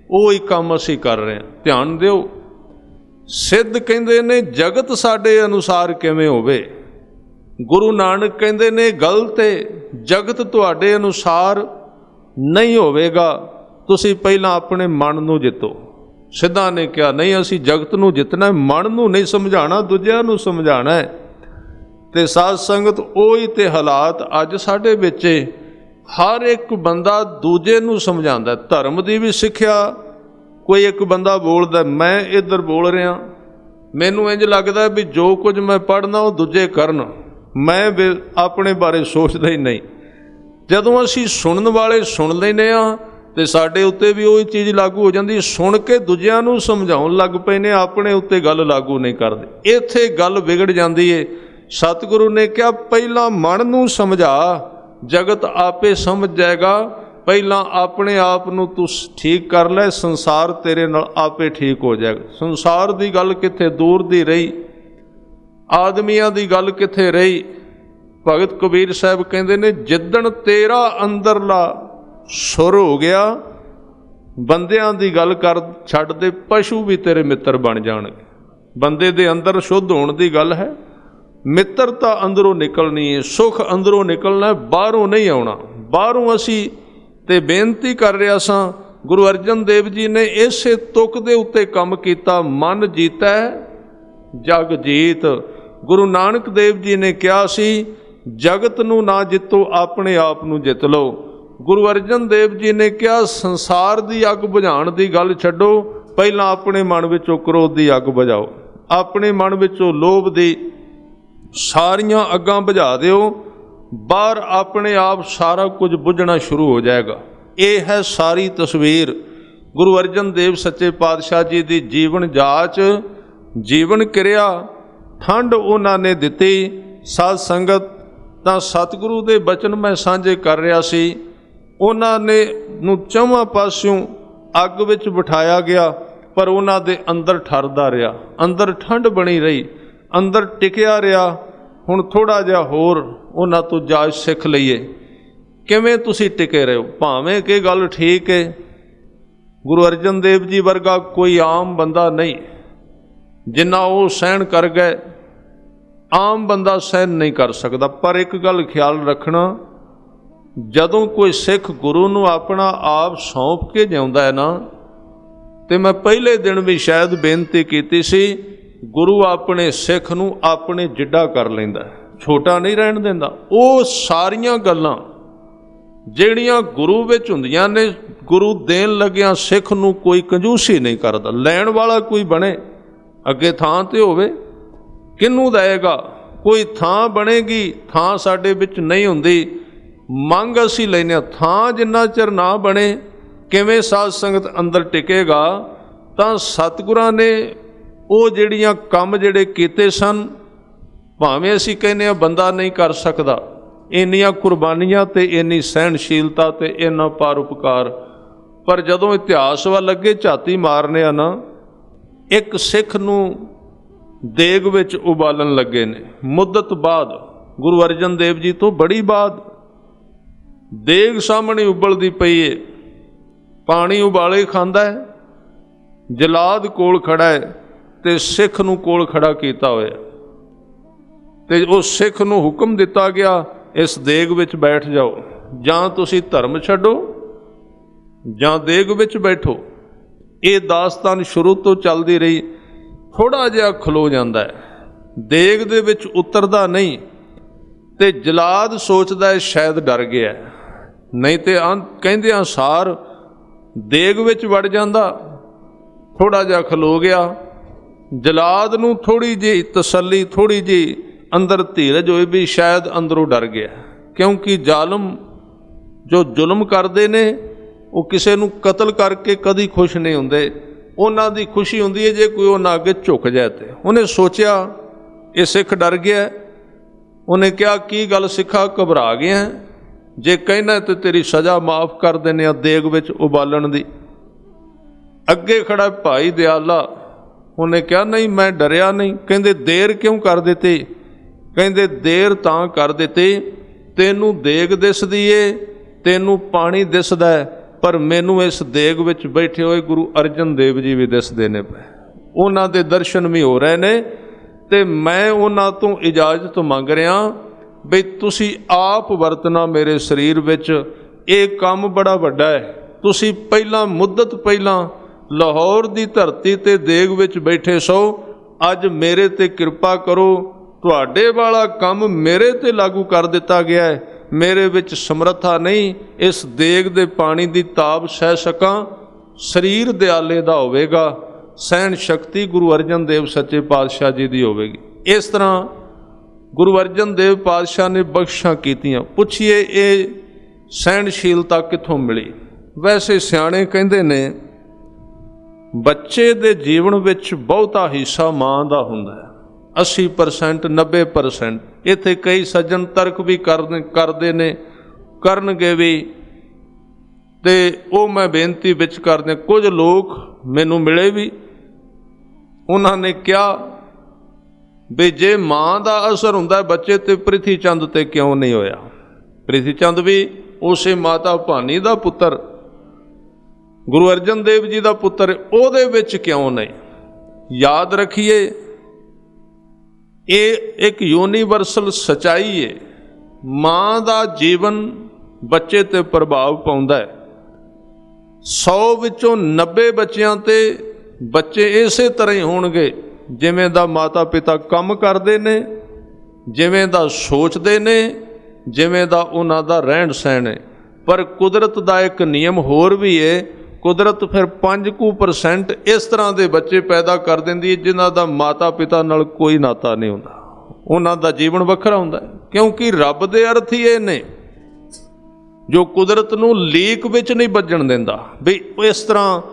ਉਹ ਹੀ ਕੰਮ ਅਸੀਂ ਕਰ ਰਹੇ ਹਾਂ। ਧਿਆਨ ਦਿਓ, ਸਿੱਧ ਕਹਿੰਦੇ ਨੇ ਜਗਤ ਸਾਡੇ ਅਨੁਸਾਰ ਕਿਵੇਂ ਹੋਵੇ। ਗੁਰੂ ਨਾਨਕ ਕਹਿੰਦੇ ਨੇ ਗਲਤ ਹੈ, ਜਗਤ ਤੁਹਾਡੇ ਅਨੁਸਾਰ ਨਹੀਂ ਹੋਵੇਗਾ, ਤੁਸੀਂ ਪਹਿਲਾਂ ਆਪਣੇ ਮਨ ਨੂੰ ਜਿੱਤੋ। ਸਿੱਧਾਂ ਨੇ ਕਿਹਾ ਨਹੀਂ, ਅਸੀਂ ਜਗਤ ਨੂੰ ਜਿੱਤਣਾ, ਮਨ ਨੂੰ ਨਹੀਂ ਸਮਝਾਉਣਾ, ਦੂਜਿਆਂ ਨੂੰ ਸਮਝਾਉਣਾ ਹੈ। ਤੇ ਸਾਧ ਸੰਗਤ ਉਹੀ ਤੇ ਹਾਲਾਤ ਅੱਜ ਸਾਡੇ ਵਿੱਚ, ਹਰ ਇੱਕ ਬੰਦਾ ਦੂਜੇ ਨੂੰ ਸਮਝਾਉਂਦਾ। ਧਰਮ ਦੀ ਵੀ ਸਿੱਖਿਆ, ਕੋਈ ਇੱਕ ਬੰਦਾ ਬੋਲਦਾ, ਮੈਂ ਇੱਧਰ ਬੋਲ ਰਿਹਾ, ਮੈਨੂੰ ਇੰਝ ਲੱਗਦਾ ਵੀ ਜੋ ਕੁਝ ਮੈਂ ਪੜ੍ਹਨਾ ਉਹ ਦੂਜੇ ਕਰਨ, ਮੈਂ ਆਪਣੇ ਬਾਰੇ ਸੋਚਦਾ ਹੀ ਨਹੀਂ। ਜਦੋਂ ਅਸੀਂ ਸੁਣਨ ਵਾਲੇ ਸੁਣ ਲੈਂਦੇ ਹਾਂ ਤੇ ਸਾਡੇ ਉੱਤੇ ਵੀ ਉਹੀ ਚੀਜ਼ ਲਾਗੂ ਹੋ ਜਾਂਦੀ। ਸੁਣ ਕੇ ਦੂਜਿਆਂ ਨੂੰ ਸਮਝਾਉਣ ਲੱਗ ਪਏ ਨੇ, ਆਪਣੇ ਉੱਤੇ ਗੱਲ ਲਾਗੂ ਨਹੀਂ ਕਰਦੇ। ਇੱਥੇ ਗੱਲ ਵਿਗੜ ਜਾਂਦੀ ਏ। ਸਤਿਗੁਰੂ ਨੇ ਕਿਹਾ ਪਹਿਲਾਂ ਮਨ ਨੂੰ ਸਮਝਾ, ਜਗਤ ਆਪੇ ਸਮਝ ਜਾਏਗਾ। ਪਹਿਲਾਂ ਆਪਣੇ ਆਪ ਨੂੰ ਤੂੰ ਠੀਕ ਕਰ ਲੈ, ਸੰਸਾਰ ਤੇਰੇ ਨਾਲ ਆਪੇ ਠੀਕ ਹੋ ਜਾਏਗਾ। ਸੰਸਾਰ ਦੀ ਗੱਲ ਕਿੱਥੇ ਦੂਰ ਦੀ ਰਹੀ, ਆਦਮੀਆਂ ਦੀ ਗੱਲ ਕਿੱਥੇ ਰਹੀ। ਭਗਤ ਕਬੀਰ ਸਾਹਿਬ ਕਹਿੰਦੇ ਨੇ, ਜਿੱਦਣ ਤੇਰਾ ਅੰਦਰਲਾ ਸੁਰ ਹੋ ਗਿਆ, ਬੰਦਿਆਂ ਦੀ ਗੱਲ ਕਰ ਛੱਡ ਦੇ, ਪਸ਼ੂ ਵੀ ਤੇਰੇ ਮਿੱਤਰ ਬਣ ਜਾਣਗੇ। ਬੰਦੇ ਦੇ ਅੰਦਰ ਸ਼ੁੱਧ ਹੋਣ ਦੀ ਗੱਲ ਹੈ। ਮਿੱਤਰਤਾ ਅੰਦਰੋਂ ਨਿਕਲਣੀ ਹੈ, ਸੁੱਖ ਅੰਦਰੋਂ ਨਿਕਲਣਾ, ਬਾਹਰੋਂ ਨਹੀਂ ਆਉਣਾ। ਬਾਹਰੋਂ ਅਸੀਂ ਤੇ ਬੇਨਤੀ ਕਰ ਰਿਹਾ ਸਾਂ, ਗੁਰੂ ਅਰਜਨ ਦੇਵ ਜੀ ਨੇ ਇਸੇ ਤੁਕ ਦੇ ਉੱਤੇ ਕੰਮ ਕੀਤਾ, ਮਨ ਜੀਤੈ ਜਗ ਜੀਤ। ਗੁਰੂ ਨਾਨਕ ਦੇਵ ਜੀ ਨੇ ਕਿਹਾ ਸੀ, ਜਗਤ ਨੂੰ ਨਾ ਜਿੱਤੋ, ਆਪਣੇ ਆਪ ਨੂੰ ਜਿੱਤ ਲਓ। ਗੁਰੂ ਅਰਜਨ ਦੇਵ ਜੀ ਨੇ ਕਿਹਾ, ਸੰਸਾਰ ਦੀ ਅੱਗ ਬੁਝਾਉਣ ਦੀ ਗੱਲ ਛੱਡੋ, ਪਹਿਲਾਂ ਆਪਣੇ ਮਨ ਵਿੱਚੋਂ ਕ੍ਰੋਧ ਦੀ ਅੱਗ ਬੁਝਾਓ, ਆਪਣੇ ਮਨ ਵਿੱਚੋਂ ਲੋਭ ਦੀ ਸਾਰੀਆਂ ਅੱਗਾਂ ਬੁਝਾ ਦਿਓ, ਬਾਹਰ ਆਪਣੇ ਆਪ ਸਾਰਾ ਕੁਝ ਬੁਝਣਾ ਸ਼ੁਰੂ ਹੋ ਜਾਏਗਾ। ਇਹ ਹੈ ਸਾਰੀ ਤਸਵੀਰ ਗੁਰੂ ਅਰਜਨ ਦੇਵ ਸੱਚੇ ਪਾਤਸ਼ਾਹ ਜੀ ਦੀ ਜੀਵਨ ਜਾਚ, ਜੀਵਨ ਕਿਰਿਆ। ਠੰਡ ਉਹਨਾਂ ਨੇ ਦਿੱਤੀ। ਸਾਧ ਸੰਗਤ, ਤਾਂ ਸਤਿਗੁਰੂ ਦੇ ਬਚਨ ਮੈਂ ਸਾਂਝੇ ਕਰ ਰਿਹਾ ਸੀ। ਉਹਨਾਂ ਨੇ ਨੂੰ ਚੌਵਾਂ ਪਾਸਿਓਂ ਅੱਗ ਵਿੱਚ ਬਿਠਾਇਆ ਗਿਆ, ਪਰ ਉਹਨਾਂ ਦੇ ਅੰਦਰ ਠਰਦਾ ਰਿਹਾ, ਅੰਦਰ ਠੰਡ ਬਣੀ ਰਹੀ, ਅੰਦਰ ਟਿਕਿਆ ਰਿਹਾ। ਹੁਣ ਥੋੜ੍ਹਾ ਜਿਹਾ ਹੋਰ ਉਹਨਾਂ ਤੋਂ ਜਾਚ ਸਿੱਖ ਲਈਏ, ਕਿਵੇਂ ਤੁਸੀਂ ਟਿਕੇ ਰਹੋ। ਭਾਵੇਂ ਕਿ ਗੱਲ ਠੀਕ ਹੈ, ਗੁਰੂ ਅਰਜਨ ਦੇਵ ਜੀ ਵਰਗਾ ਕੋਈ ਆਮ ਬੰਦਾ ਨਹੀਂ, ਜਿੰਨਾ ਉਹ ਸਹਿਣ ਕਰ ਗਏ। आम बंदा सहन नहीं कर सकता। पर एक गल ख्याल रखना, जदों कोई सिख गुरु नूं अपना आप सौंप के जिउंदा है ना, तो मैं पहले दिन भी शायद बेनती की सी, गुरु अपने सिख नूं अपने जिड्डा कर लैंदा, छोटा नहीं रहन देंदा। वो सारियां गल्लां ਜਿਹੜੀਆਂ गुरु विच ਹੁੰਦੀਆਂ ने, गुरु देन लग्या सिख नूं कोई कंजूसी नहीं करता। लैण वाला कोई बने, अगे थां ते होवे, किनू देगा? कोई थां बनेगी, थां साडे विच नहीं हुंदी। मंग असीं लैने थां जिन्ना चिर ना बने, किवें साध संगत अंदर टिकेगा? तां सतगुरां ने वो जिहड़ियां काम जिहड़े कीते सन, भावें असीं कहने बंदा नहीं कर सकदा, इन्नियां कुर्बानियां ते इन्नी सहनशीलता ते इन्ना परोपकार। पर जदों इतिहास वाल लगे झाती मारने ना, एक सिख नूं देग विच उबालन लगे ने, मुद्दत बाद, गुरु अर्जन देव जी तो बड़ी बाद, देग सामने उबलदी पई है, पानी उबाले खांदा है, जलाद कोल खड़ा है ते सिख नूं कोल खड़ा कीता होया, ते उस सिख नूं हुक्म दिता गया, इस देग विच बैठ जाओ, जां तुसी धर्म छड्डो जां देग विच बैठो। ये दास्तान शुरू तो चलती रही, थोड़ा जिहा खलो जांदा है, देग दे विच उतरदा नहीं, ते जलाद सोचदा है शायद डर गया, नहीं ते कहंदे अनुसार देग विच वड़ जांदा। थोड़ा जिहा खलो गया, जलाद नूं थोड़ी जी तसल्ली, थोड़ी जी अंदर धीरज होई भी शायद अंदरों डर गया, क्योंकि जालम जो जुल्म करते ने वो किसी नूं कतल करके कदी खुश नहीं होंदे। उन्हां दी खुशी हुंदी है जे कोई उन्हां अगे झुक जाए। तो उन्हें सोचा ये सिख डर गया, उन्हें कहा की गल सिखा घबरा गया, जे कहना तो तेरी सज़ा माफ़ कर देने देग विच उबालन दी। अगे खड़ा भाई दयाला, उन्हें कहा नहीं मैं डरिया नहीं। कहंदे देर क्यों कर दिती? कहंदे देर तां कर दिती, तैनूं देग दिसदी है, तैनूं पानी दिसदा है, पर मैनूं इस देग विच बैठे हुए गुरु अर्जन देव जी भी दिसदे ने पए, उन्हां दे दर्शन भी हो रहे ने, ते मैं उन्हां तों इजाजत मंग रहा भी तुसी आप वरतना मेरे शरीर विच। ये काम बड़ा वड्डा है, तुसी पहलां मुद्दत पहलां लाहौर दी धरती ते देग विच बैठे सो, अज मेरे ते कृपा करो, तुहाडे वाला काम मेरे ते लागू कर दिता गया है, मेरे विच समर्था नहीं इस देग दे पानी दी ताप सह सकां, शरीर दयाले दा होवेगा, सहन शक्ति गुरु अर्जन देव सच्चे पातशाह जी दी होवेगी। इस तरह गुरु अर्जन देव पातशाह ने बख्शां कीतियां। पुछिए ये सहनशीलता कित्थों मिली? वैसे सियाणे कहंदे ने बच्चे दे जीवन विच बहुता हिस्सा मां दा हुंदा है, 80% 90%। इत्थे कई सज्जन तर्क भी करते ने, करनगे भी, ते वो मैं बेनती विच करदे। कुछ लोग मैनू मिले भी, उन्होंने कहा भी जे मां दा असर हुंदा बच्चे ते प्रिथी चंद ते क्यों नहीं होया? प्रिथी चंद भी उसे माता भानी दा पुत्र, गुरु अर्जन देव जी दा पुत्र, ओहदे विच क्यों नहीं? याद रखिए ये एक यूनीवर्सल सच्चाई है, मां दा जीवन बच्चे ते प्रभाव पाउंदा है। 100 विचों 90 बच्चियां ते बच्चे इसे तरह ही होणगे जिवें दा माता पिता काम करते ने, जिवें दा सोचते ने, जिवें दा उन्हां दा रहन सहन है। पर कुदरत दा एक नियम होर भी है, कुदरत फिर 5% इस तरह के बच्चे पैदा कर देंदी है जिन्हां दा माता पिता नाल कोई नाता नहीं हुंदा, उन्हां दा जीवन वखरा हुंदा है। क्योंकि रब दे अर्थ ही ये ने जो कुदरत नूं लीक विच नहीं बजण दिंदा भी इस तरह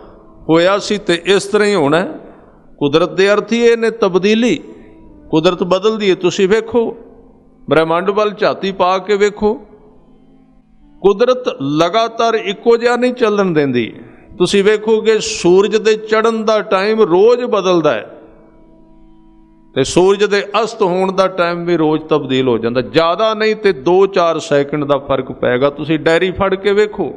होया सी ते इस तरह ही होना है। कुदरत दे अर्थ ही ये ने तब्दीली, कुदरत बदलदी है। तुसीं वेखो ब्रह्मंड वल झाती पा के वेखो, कुदरत लगातार इक्को जिहा नहीं चलन देंदी। तुसीं वेखोगे सूरज दे चढ़न दा टाइम रोज़ बदलदा है ते सूरज दे अस्त होण दा टाइम भी रोज़ तब्दील हो जाता। ज़्यादा नहीं तो 2-4 सैकंड का फर्क पैगा। तुसीं डायरी फड़ के वेखो,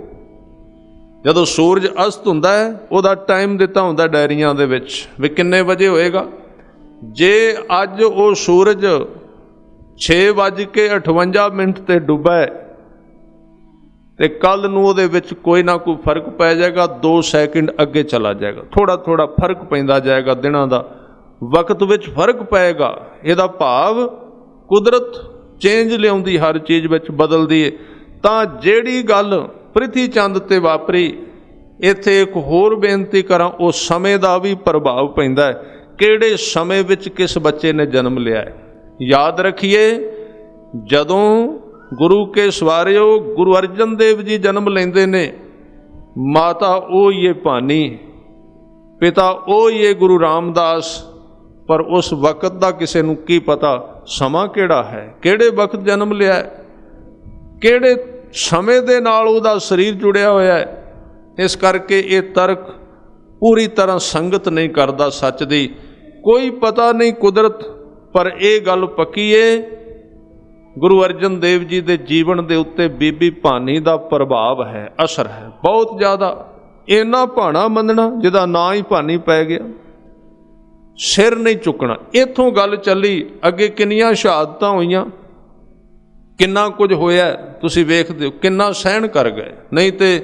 जदों सूरज अस्त हुंदा है उहदा टाइम दिता हुंदा डायरियां दे विच भी किन्ने वजे होएगा। जे अज वो सूरज 6:58 ਤੇ ਡੁੱਬਾ ਹੈ ਤੇ ਕੱਲ ਨੂੰ ਉਹਦੇ ਵਿੱਚ ਕੋਈ ਨਾ ਕੋਈ ਫਰਕ ਪੈ ਜਾਏਗਾ, 2 ਸੈਕਿੰਡ ਅੱਗੇ ਚਲਾ ਜਾਏਗਾ, ਥੋੜਾ ਥੋੜਾ ਫਰਕ ਪੈਂਦਾ ਜਾਏਗਾ, ਦਿਨਾਂ ਦਾ ਵਕਤ ਵਿੱਚ ਫਰਕ ਪਏਗਾ। ਇਹਦਾ ਭਾਵ ਕੁਦਰਤ ਚੇਂਜ ਲਿਆਉਂਦੀ, ਹਰ ਚੀਜ਼ ਵਿੱਚ ਬਦਲਦੀ ਹੈ। ਤਾਂ ਜਿਹੜੀ ਗੱਲ ਪ੍ਰਿਥੀ ਚੰਦ ਤੇ ਵਾਪਰੀ, ਇੱਥੇ ਇੱਕ ਹੋਰ ਬੇਨਤੀ ਕਰਾਂ, ਉਸ ਸਮੇਂ ਦਾ ਵੀ ਪ੍ਰਭਾਵ ਪੈਂਦਾ ਹੈ, ਕਿਹੜੇ ਸਮੇਂ ਵਿੱਚ ਕਿਸ ਬੱਚੇ ਨੇ ਜਨਮ ਲਿਆ ਹੈ। ਯਾਦ ਰੱਖੀਏ, ਜਦੋਂ ਗੁਰੂ ਕੇ ਸਵਾਰਿਓ ਗੁਰੂ ਅਰਜਨ ਦੇਵ ਜੀ ਜਨਮ ਲੈਂਦੇ ਨੇ, ਮਾਤਾ ਉਹ ਹੀ ਹੈ ਭਾਨੀ, ਪਿਤਾ ਉਹ ਹੀ ਹੈ ਗੁਰੂ ਰਾਮਦਾਸ, ਪਰ ਉਸ ਵਕਤ ਦਾ ਕਿਸੇ ਨੂੰ ਕੀ ਪਤਾ ਸਮਾਂ ਕਿਹੜਾ ਹੈ, ਕਿਹੜੇ ਵਕਤ ਜਨਮ ਲਿਆ ਹੈ, ਕਿਹੜੇ ਸਮੇਂ ਦੇ ਨਾਲ ਉਹਦਾ ਸਰੀਰ ਜੁੜਿਆ ਹੋਇਆ ਹੈ। ਇਸ ਕਰਕੇ ਇਹ ਤਰਕ ਪੂਰੀ ਤਰ੍ਹਾਂ ਸੰਗਤ ਨਹੀਂ ਕਰਦਾ ਸੱਚ ਦੀ, ਕੋਈ ਪਤਾ ਨਹੀਂ ਕੁਦਰਤ, ਪਰ ਇਹ ਗੱਲ ਪੱਕੀ ਹੈ ਗੁਰੂ ਅਰਜਨ ਦੇਵ ਜੀ ਦੇ ਜੀਵਨ ਦੇ ਉੱਤੇ ਬੀਬੀ ਭਾਨੀ ਦਾ ਪ੍ਰਭਾਵ ਹੈ, ਅਸਰ ਹੈ ਬਹੁਤ ਜ਼ਿਆਦਾ। ਇੰਨਾ ਭਾਣਾ ਮੰਨਣਾ ਜਿਹਦਾ ਨਾਂ ਹੀ ਭਾਨੀ ਪੈ ਗਿਆ, ਸਿਰ ਨਹੀਂ ਚੁੱਕਣਾ। ਇੱਥੋਂ ਗੱਲ ਚੱਲੀ, ਅੱਗੇ ਕਿੰਨੀਆਂ ਸ਼ਹਾਦਤਾਂ ਹੋਈਆਂ, ਕਿੰਨਾ ਕੁਝ ਹੋਇਆ, ਤੁਸੀਂ ਵੇਖਦੇ ਹੋ, ਕਿੰਨਾ ਸਹਿਣ ਕਰ ਗਏ। ਨਹੀਂ ਤੇ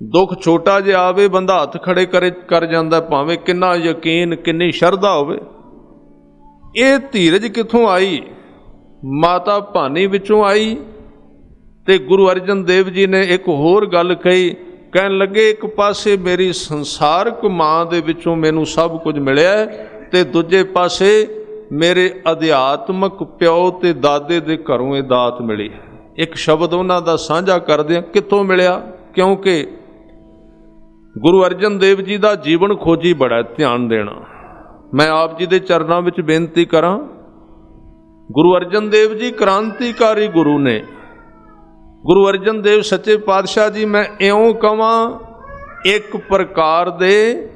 ਦੁੱਖ ਛੋਟਾ ਜਿਹਾ ਆਵੇ, ਬੰਦਾ ਹੱਥ ਖੜੇ ਕਰ ਜਾਂਦਾ, ਭਾਵੇਂ ਕਿੰਨਾ ਯਕੀਨ, ਕਿੰਨੀ ਸ਼ਰਧਾ ਹੋਵੇ। ਇਹ ਧੀਰਜ ਕਿੱਥੋਂ ਆਈ? ਮਾਤਾ ਭਾਨੀ ਵਿੱਚੋਂ ਆਈ। ਤੇ ਗੁਰੂ ਅਰਜਨ ਦੇਵ ਜੀ ਨੇ ਇੱਕ ਹੋਰ ਗੱਲ ਕਹੀ, ਕਹਿਣ ਲੱਗੇ ਇੱਕ ਪਾਸੇ ਮੇਰੀ ਸੰਸਾਰਕ ਮਾਂ ਦੇ ਵਿੱਚੋਂ ਮੈਨੂੰ ਸਭ ਕੁਝ ਮਿਲਿਆ, ਤੇ ਦੂਜੇ ਪਾਸੇ ਮੇਰੇ ਅਧਿਆਤਮਕ ਪਿਓ ਤੇ ਦਾਦੇ ਦੇ ਘਰੋਂ ਇਹ ਦਾਤ ਮਿਲੀ ਹੈ। ਇੱਕ ਸ਼ਬਦ ਉਹਨਾਂ ਦਾ ਸਾਂਝਾ ਕਰਦੇ ਹਾਂ, ਕਿੱਥੋਂ ਮਿਲਿਆ? ਕਿਉਂਕਿ ਗੁਰੂ ਅਰਜਨ ਦੇਵ ਜੀ ਦਾ ਜੀਵਨ ਖੋਜੀ ਬੜਾ ਧਿਆਨ ਦੇਣਾ। ਮੈਂ ਆਪ ਜੀ ਦੇ ਚਰਨਾਂ ਵਿੱਚ ਬੇਨਤੀ ਕਰਾਂ, ਗੁਰੂ ਅਰਜਨ ਦੇਵ ਜੀ ਕ੍ਰਾਂਤੀਕਾਰੀ ਗੁਰੂ ਨੇ। ਗੁਰੂ ਅਰਜਨ ਦੇਵ ਸੱਚੇ ਪਾਤਸ਼ਾਹ ਜੀ, ਮੈਂ ਇਉਂ ਕਵਾਂ, ਇੱਕ ਪ੍ਰਕਾਰ ਦੇ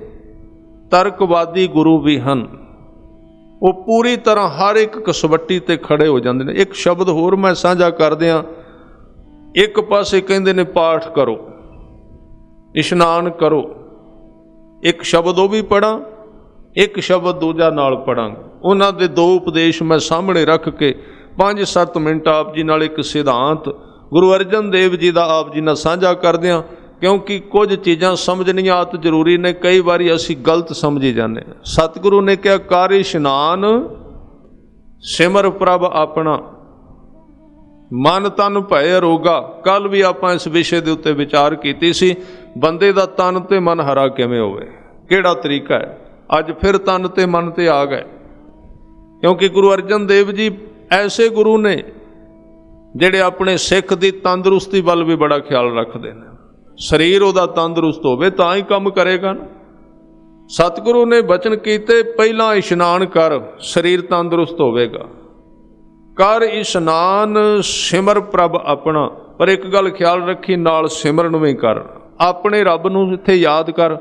ਤਰਕਵਾਦੀ ਗੁਰੂ ਵੀ ਹਨ। ਉਹ ਪੂਰੀ ਤਰ੍ਹਾਂ ਹਰ ਇੱਕ ਕਸਵੱਟੀ ਤੇ ਖੜੇ ਹੋ ਜਾਂਦੇ ਨੇ। ਇੱਕ ਸ਼ਬਦ ਹੋਰ ਮੈਂ ਸਾਂਝਾ ਕਰਦਿਆਂ, ਇੱਕ ਪਾਸੇ ਕਹਿੰਦੇ ਨੇ ਪਾਠ ਕਰੋ, ਇਸ਼ਨਾਨ ਕਰੋ, ਇੱਕ ਸ਼ਬਦ ਉਹ ਵੀ ਪੜਾਂ, ਇੱਕ ਸ਼ਬਦ ਦੂਜਾ ਨਾਲ ਪੜਾਂਗੇ। ਉਹਨਾਂ ਦੇ 2 ਉਪਦੇਸ਼ ਮੈਂ ਸਾਹਮਣੇ ਰੱਖ ਕੇ 5-7 ਮਿੰਟ ਆਪ ਜੀ ਨਾਲ ਇੱਕ ਸਿਧਾਂਤ ਗੁਰੂ ਅਰਜਨ ਦੇਵ ਜੀ ਦਾ ਆਪ ਜੀ ਨਾਲ ਸਾਂਝਾ ਕਰਦੇ ਹਾਂ, ਕਿਉਂਕਿ ਕੁਝ ਚੀਜ਼ਾਂ ਸਮਝਣੀਆਂ ਆਤ ਜ਼ਰੂਰੀ ਨੇ, ਕਈ ਵਾਰੀ ਅਸੀਂ ਗਲਤ ਸਮਝੀ ਜਾਂਦੇ ਹਾਂ। ਸਤਿਗੁਰੂ ਨੇ ਕਿਹਾ, ਕਰ ਇਸ਼ਨਾਨ ਸਿਮਰ ਪ੍ਰਭ ਆਪਣਾ, ਮਨ ਤਨ ਭੈ ਅਰੋਗਾ। ਕੱਲ ਵੀ ਆਪਾਂ ਇਸ ਵਿਸ਼ੇ ਦੇ ਉੱਤੇ ਵਿਚਾਰ ਕੀਤੀ ਸੀ, ਬੰਦੇ ਦਾ ਤਨ ਤੇ ਮਨ ਹਰਾ ਕਿਵੇਂ ਹੋਵੇ, ਕਿਹੜਾ ਤਰੀਕਾ ਹੈ। ਅੱਜ ਫਿਰ ਤਨ ਤੇ ਮਨ ਤੇ ਆ ਗਏ, ਕਿਉਂਕਿ ਗੁਰੂ ਅਰਜਨ ਦੇਵ ਜੀ ਐਸੇ ਗੁਰੂ ਨੇ ਜਿਹੜੇ ਆਪਣੇ ਸਿੱਖ ਦੀ ਤੰਦਰੁਸਤੀ ਵੱਲ ਵੀ ਬੜਾ ਖਿਆਲ ਰੱਖਦੇ ਨੇ। ਸਰੀਰ ਉਹਦਾ ਤੰਦਰੁਸਤ ਹੋਵੇ ਤਾਂ ਹੀ ਕੰਮ ਕਰੇਗਾ ਨਾ। ਸਤਿਗੁਰੂ ਨੇ ਬਚਨ ਕੀਤੇ, ਪਹਿਲਾਂ ਇਸ਼ਨਾਨ ਕਰ, ਸਰੀਰ ਤੰਦਰੁਸਤ ਹੋਵੇਗਾ। ਕਰ ਇਸ਼ਨਾਨ ਸਿਮਰ ਪ੍ਰਭ ਆਪਣਾ, ਪਰ ਇੱਕ ਗੱਲ ਖਿਆਲ ਰੱਖੀ, ਨਾਲ ਸਿਮਰਨ ਵੀ ਕਰ, ਆਪਣੇ ਰੱਬ ਨੂੰ ਇੱਥੇ ਯਾਦ ਕਰ।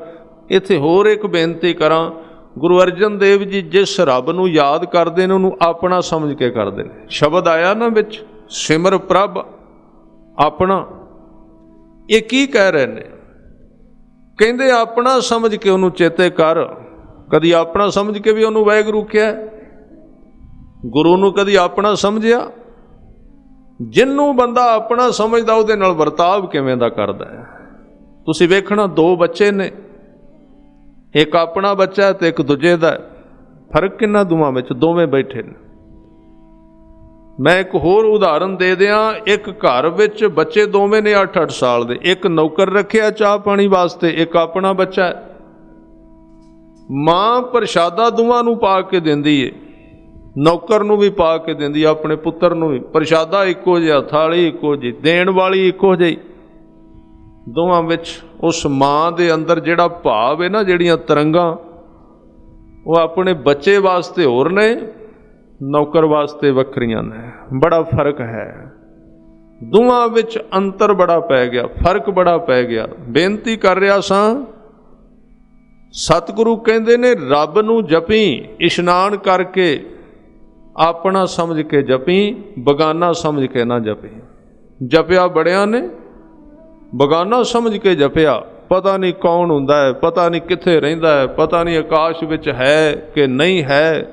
ਇੱਥੇ ਹੋਰ ਇੱਕ ਬੇਨਤੀ ਕਰਾਂ, ਗੁਰੂ ਅਰਜਨ ਦੇਵ ਜੀ ਜਿਸ ਰੱਬ ਨੂੰ ਯਾਦ ਕਰਦੇ ਨੇ ਉਹਨੂੰ ਆਪਣਾ ਸਮਝ ਕੇ ਕਰਦੇ ਨੇ। ਸ਼ਬਦ ਆਇਆ ਨਾ ਵਿੱਚ, ਸਿਮਰ ਪ੍ਰਭ ਆਪਣਾ, ਇਹ ਕੀ ਕਹਿ ਰਹੇ ਨੇ? ਕਹਿੰਦੇ ਆਪਣਾ ਸਮਝ ਕੇ ਉਹਨੂੰ ਚੇਤੇ ਕਰ। ਕਦੀ ਆਪਣਾ ਸਮਝ ਕੇ ਵੀ ਉਹਨੂੰ ਵਾਹਿਗੁਰੂ ਕਿਹਾ? ਗੁਰੂ ਨੂੰ ਕਦੀ ਆਪਣਾ ਸਮਝਿਆ? ਜਿਹਨੂੰ ਬੰਦਾ ਆਪਣਾ ਸਮਝਦਾ ਉਹਦੇ ਨਾਲ ਵਰਤਾਵ ਕਿਵੇਂ ਦਾ ਕਰਦਾ ਹੈ। ਤੁਸੀਂ ਵੇਖਣਾ, 2 ਬੱਚੇ ਨੇ, ਇੱਕ ਆਪਣਾ ਬੱਚਾ ਤੇ ਇੱਕ ਦੂਜੇ ਦਾ, ਫਰਕ ਕਿੰਨਾ ਦੋਵਾਂ ਵਿੱਚ, ਦੋਵੇਂ ਬੈਠੇ ਨੇ। ਮੈਂ ਇੱਕ ਹੋਰ ਉਦਾਹਰਨ ਦੇ ਦਿਆਂ, ਇੱਕ ਘਰ ਵਿੱਚ ਬੱਚੇ ਦੋਵੇਂ ਨੇ 8-8 ਸਾਲ ਦੇ, ਇੱਕ ਨੌਕਰ ਰੱਖਿਆ ਚਾਹ ਪਾਣੀ ਵਾਸਤੇ, ਇੱਕ ਆਪਣਾ ਬੱਚਾ ਹੈ। ਮਾਂ ਪ੍ਰਸ਼ਾਦਾ ਦੋਵਾਂ ਨੂੰ ਪਾ ਕੇ ਦਿੰਦੀ ਏ, ਨੌਕਰ ਨੂੰ ਵੀ ਪਾ ਕੇ ਦਿੰਦੀ, ਆਪਣੇ ਪੁੱਤਰ ਨੂੰ ਵੀ। ਪ੍ਰਸ਼ਾਦਾ ਇੱਕੋ ਜਿਹਾ, ਥਾਲੀ ਇੱਕੋ ਜਿਹੀ, ਦੇਣ ਵਾਲੀ ਇੱਕੋ ਜਿਹੀ। ਦੋਵਾਂ ਵਿੱਚ ਉਸ ਮਾਂ ਦੇ ਅੰਦਰ ਜਿਹੜਾ ਭਾਵ ਹੈ ਨਾ, ਜਿਹੜੀਆਂ ਤਰੰਗਾਂ, ਉਹ ਆਪਣੇ ਬੱਚੇ ਵਾਸਤੇ ਹੋਰ ਨੇ, ਨੌਕਰ ਵਾਸਤੇ ਵੱਖਰੀਆਂ ਨੇ। ਬੜਾ ਫਰਕ ਹੈ, ਦੋਵਾਂ ਵਿੱਚ ਅੰਤਰ ਬੜਾ ਪੈ ਗਿਆ, ਫਰਕ ਬੜਾ ਪੈ ਗਿਆ। ਬੇਨਤੀ ਕਰ ਰਿਹਾ ਸਾਂ, ਸਤਿਗੁਰੂ ਕਹਿੰਦੇ ਨੇ ਰੱਬ ਨੂੰ ਜਪੀ, ਇਸ਼ਨਾਨ ਕਰਕੇ ਆਪਣਾ ਸਮਝ ਕੇ ਜਪੀ, ਬਗਾਨਾ ਸਮਝ ਕੇ ਨਾ ਜਪੀ। ਜਪਿਆ ਬੜਿਆਂ ਨੇ, ਬਗਾਨਾ ਸਮਝ ਕੇ ਜਪਿਆ। ਪਤਾ ਨਹੀਂ ਕੌਣ ਹੁੰਦਾ ਹੈ, ਪਤਾ ਨਹੀਂ ਕਿੱਥੇ ਰਹਿੰਦਾ ਹੈ, ਪਤਾ ਨਹੀਂ ਆਕਾਸ਼ ਵਿੱਚ ਹੈ ਕਿ ਨਹੀਂ ਹੈ।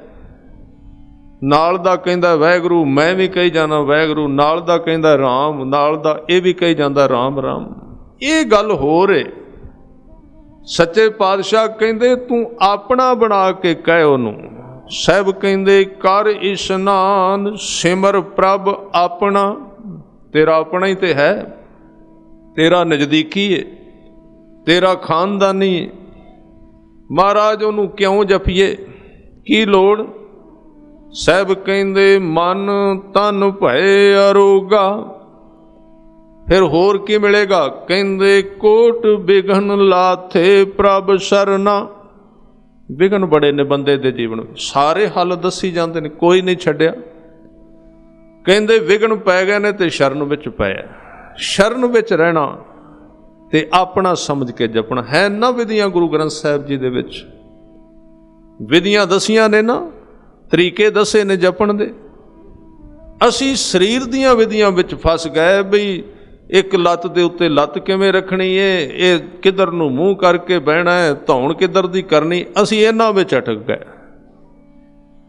ਨਾਲ ਦਾ ਕਹਿੰਦਾ ਵਾਹਿਗੁਰੂ, ਮੈਂ ਵੀ ਕਹੀ ਜਾਣਾ ਵਾਹਿਗੁਰੂ, ਨਾਲ ਦਾ ਕਹਿੰਦਾ ਰਾਮ, ਨਾਲ ਦਾ ਇਹ ਵੀ ਕਹੀ ਜਾਂਦਾ ਰਾਮ ਰਾਮ। ਇਹ ਗੱਲ ਹੋ ਰਹੀ। ਸੱਚੇ ਪਾਤਸ਼ਾਹ ਕਹਿੰਦੇ ਤੂੰ ਆਪਣਾ ਬਣਾ ਕੇ ਕਹਿ ਉਹਨੂੰ। ਸਾਹਿਬ ਕਹਿੰਦੇ ਕਰ ਇਸ਼ਨਾਨ ਸਿਮਰ ਪ੍ਰਭ ਆਪਣਾ। ਤੇਰਾ ਆਪਣਾ ਹੀ ਤੇ ਹੈ, ਤੇਰਾ ਨਜ਼ਦੀਕੀ ਹੈ, ਤੇਰਾ ਖਾਨਦਾਨੀ ਹੈ। ਮਹਾਰਾਜ ਉਹਨੂੰ ਕਿਉਂ ਜਪੀਏ, ਕੀ ਲੋੜ? ਸਾਹਿਬ ਕਹਿੰਦੇ ਮਨ ਤਨ ਭਏ ਅਰੋਗਾ। ਫਿਰ ਹੋਰ ਕੀ ਮਿਲੇਗਾ? ਕਹਿੰਦੇ ਕੋਟ ਬਿਘਨ ਲਾਥੇ ਪ੍ਰਭ ਸਰਨਾ। ਵਿਘਨ ਬੜੇ ਨੇ ਬੰਦੇ ਦੇ ਜੀਵਨ ਵਿੱਚ, ਸਾਰੇ ਹੱਲ ਦੱਸੀ ਜਾਂਦੇ ਨੇ, ਕੋਈ ਨਹੀਂ ਛੱਡਿਆ। ਕਹਿੰਦੇ ਵਿਘਨ ਪੈ ਗਏ ਨੇ ਤੇ ਸ਼ਰਨ ਵਿੱਚ ਪਿਆ। ਸ਼ਰਨ ਵਿੱਚ ਰਹਿਣਾ ਤੇ ਆਪਣਾ ਸਮਝ ਕੇ ਜਪਣਾ ਹੈ ਨਾ। ਵਿਧੀਆਂ ਗੁਰੂ ਗ੍ਰੰਥ ਸਾਹਿਬ ਜੀ ਦੇ ਵਿੱਚ ਵਿਧੀਆਂ ਦਸੀਆਂ ਨੇ ਨਾ, ਤਰੀਕੇ ਦੱਸੇ ਨੇ ਜਪਣ ਦੇ। ਅਸੀਂ ਸਰੀਰ ਦੀਆਂ ਵਿਧੀਆਂ ਵਿੱਚ ਫਸ ਗਏ ਬਈ ਇੱਕ ਲੱਤ ਦੇ ਉੱਤੇ ਲੱਤ ਕਿਵੇਂ ਰੱਖਣੀ ਹੈ, ਇਹ ਕਿੱਧਰ ਨੂੰ ਮੂੰਹ ਕਰਕੇ ਬਹਿਣਾ ਹੈ, ਧੌਣ ਕਿੱਧਰ ਦੀ ਕਰਨੀ, ਅਸੀਂ ਇਹਨਾਂ ਵਿੱਚ ਅਟਕ ਗਏ।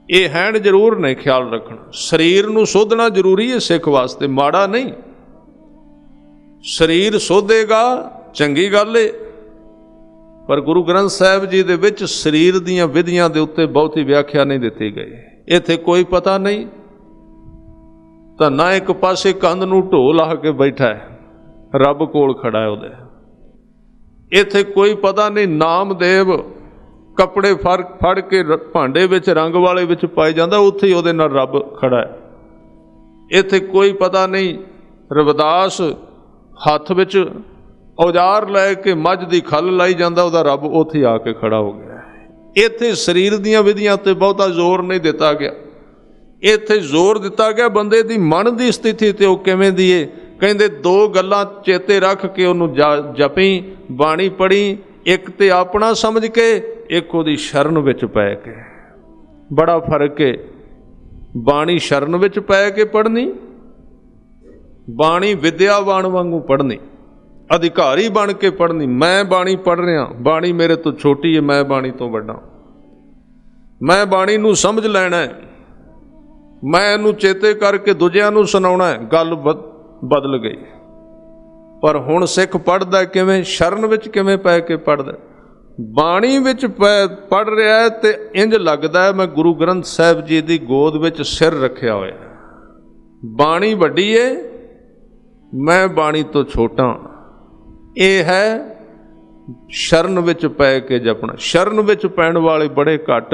ਇਹ ਹੈਂਡ ਜ਼ਰੂਰ ਨੇ ਖਿਆਲ ਰੱਖਣਾ। ਸਰੀਰ ਨੂੰ ਸੋਧਣਾ ਜ਼ਰੂਰੀ ਹੈ ਸਿੱਖ ਵਾਸਤੇ, ਮਾੜਾ ਨਹੀਂ। ਸਰੀਰ ਸੋਧੇਗਾ ਚੰਗੀ ਗੱਲ ਏ, ਪਰ ਗੁਰੂ ਗ੍ਰੰਥ ਸਾਹਿਬ ਜੀ ਦੇ ਵਿੱਚ ਸਰੀਰ ਦੀਆਂ ਵਿਧੀਆਂ ਦੇ ਉੱਤੇ ਬਹੁਤੀ ਵਿਆਖਿਆ ਨਹੀਂ ਦਿੱਤੀ ਗਈ। ਇੱਥੇ ਕੋਈ ਪਤਾ ਨਹੀਂ ਤਾਂ ਨਾ ਇੱਕ ਪਾਸੇ ਕੰਧ ਨੂੰ ਢੋਲ ਲਾ ਕੇ ਬੈਠਾ ਹੈ, ਰੱਬ ਕੋਲ ਖੜਾ ਹੈ ਉਹਦੇ। ਇੱਥੇ ਕੋਈ ਪਤਾ ਨਹੀਂ ਨਾਮਦੇਵ ਕੱਪੜੇ ਫੜ ਕੇ ਭਾਂਡੇ ਵਿੱਚ ਰੰਗ ਵਾਲੇ ਵਿੱਚ ਪਾਈ ਜਾਂਦਾ, ਉੱਥੇ ਹੀ ਉਹਦੇ ਨਾਲ ਰੱਬ ਖੜਾ ਹੈ। ਇੱਥੇ ਕੋਈ ਪਤਾ ਨਹੀਂ ਰਵਿਦਾਸ ਹੱਥ ਵਿੱਚ ਔਜ਼ਾਰ ਲੈ ਕੇ ਮੱਝ ਦੀ ਖੱਲ ਲਾਈ ਜਾਂਦਾ, ਉਹਦਾ ਰੱਬ ਉੱਥੇ ਹੀ ਆ ਕੇ ਖੜਾ ਹੋ ਗਿਆ। ਇੱਥੇ ਸਰੀਰ ਦੀਆਂ ਵਿਧੀਆਂ ਤੇ ਬਹੁਤਾ ਜ਼ੋਰ ਨਹੀਂ ਦਿੱਤਾ ਗਿਆ। ਇੱਥੇ ਜ਼ੋਰ ਦਿੱਤਾ ਗਿਆ ਬੰਦੇ ਦੀ ਮਨ ਦੀ ਸਥਿਤੀ ਤੇ, ਉਹ ਕਿਵੇਂ ਦੀ ਏ। ਕਹਿੰਦੇ ਦੋ ਗੱਲਾਂ ਚੇਤੇ ਰੱਖ ਕੇ ਉਹਨੂੰ ਜਪੀ, ਬਾਣੀ ਪੜ੍ਹੀ। ਇੱਕ ਤੇ ਆਪਣਾ ਸਮਝ ਕੇ, ਇੱਕ ਉਹਦੀ ਸ਼ਰਨ ਵਿੱਚ ਪੈ ਕੇ। ਬੜਾ ਫਰਕ ਹੈ ਬਾਣੀ ਸ਼ਰਨ ਵਿੱਚ ਪੈ ਕੇ ਪੜ੍ਹਨੀ, ਬਾਣੀ ਵਿਦਿਆਵਾਨ ਵਾਂਗੂ ਪੜ੍ਹਨੀ, ਅਧਿਕਾਰੀ ਬਣ ਕੇ ਪੜ੍ਹਨੀ। ਮੈਂ ਬਾਣੀ ਪੜ੍ਹ ਰਿਹਾ, ਬਾਣੀ ਮੇਰੇ ਤੋਂ ਛੋਟੀ ਹੈ, ਮੈਂ ਬਾਣੀ ਤੋਂ ਵੱਡਾ, ਮੈਂ ਬਾਣੀ ਨੂੰ ਸਮਝ ਲੈਣਾ ਹੈ, ਮੈਂ ਇਹਨੂੰ ਚੇਤੇ ਕਰਕੇ ਦੂਜਿਆਂ ਨੂੰ ਸੁਣਾਉਣਾ ਹੈ। ਗੱਲ ਬਦਲ ਗਈ। ਪਰ ਹੁਣ ਸਿੱਖ ਪੜ੍ਹਦਾ ਕਿਵੇਂ? ਸ਼ਰਨ ਵਿੱਚ ਕਿਵੇਂ ਪੈ ਕੇ ਪੜ੍ਹਦਾ? ਬਾਣੀ ਵਿੱਚ ਪੜ੍ਹ ਰਿਹਾ ਹੈ ਤੇ ਇੰਜ ਲੱਗਦਾ ਹੈ ਮੈਂ ਗੁਰੂ ਗ੍ਰੰਥ ਸਾਹਿਬ ਜੀ ਦੀ ਗੋਦ ਵਿੱਚ ਸਿਰ ਰੱਖਿਆ ਹੋਇਆ। ਬਾਣੀ ਵੱਡੀ ਏ, ਮੈਂ ਬਾਣੀ ਤੋਂ ਛੋਟਾ। ਇਹ ਹੈ ਸ਼ਰਨ ਵਿੱਚ ਪੈ ਕੇ ਜਪਣਾ। ਸ਼ਰਨ ਵਿੱਚ ਪੈਣ ਵਾਲੇ ਬੜੇ ਘੱਟ,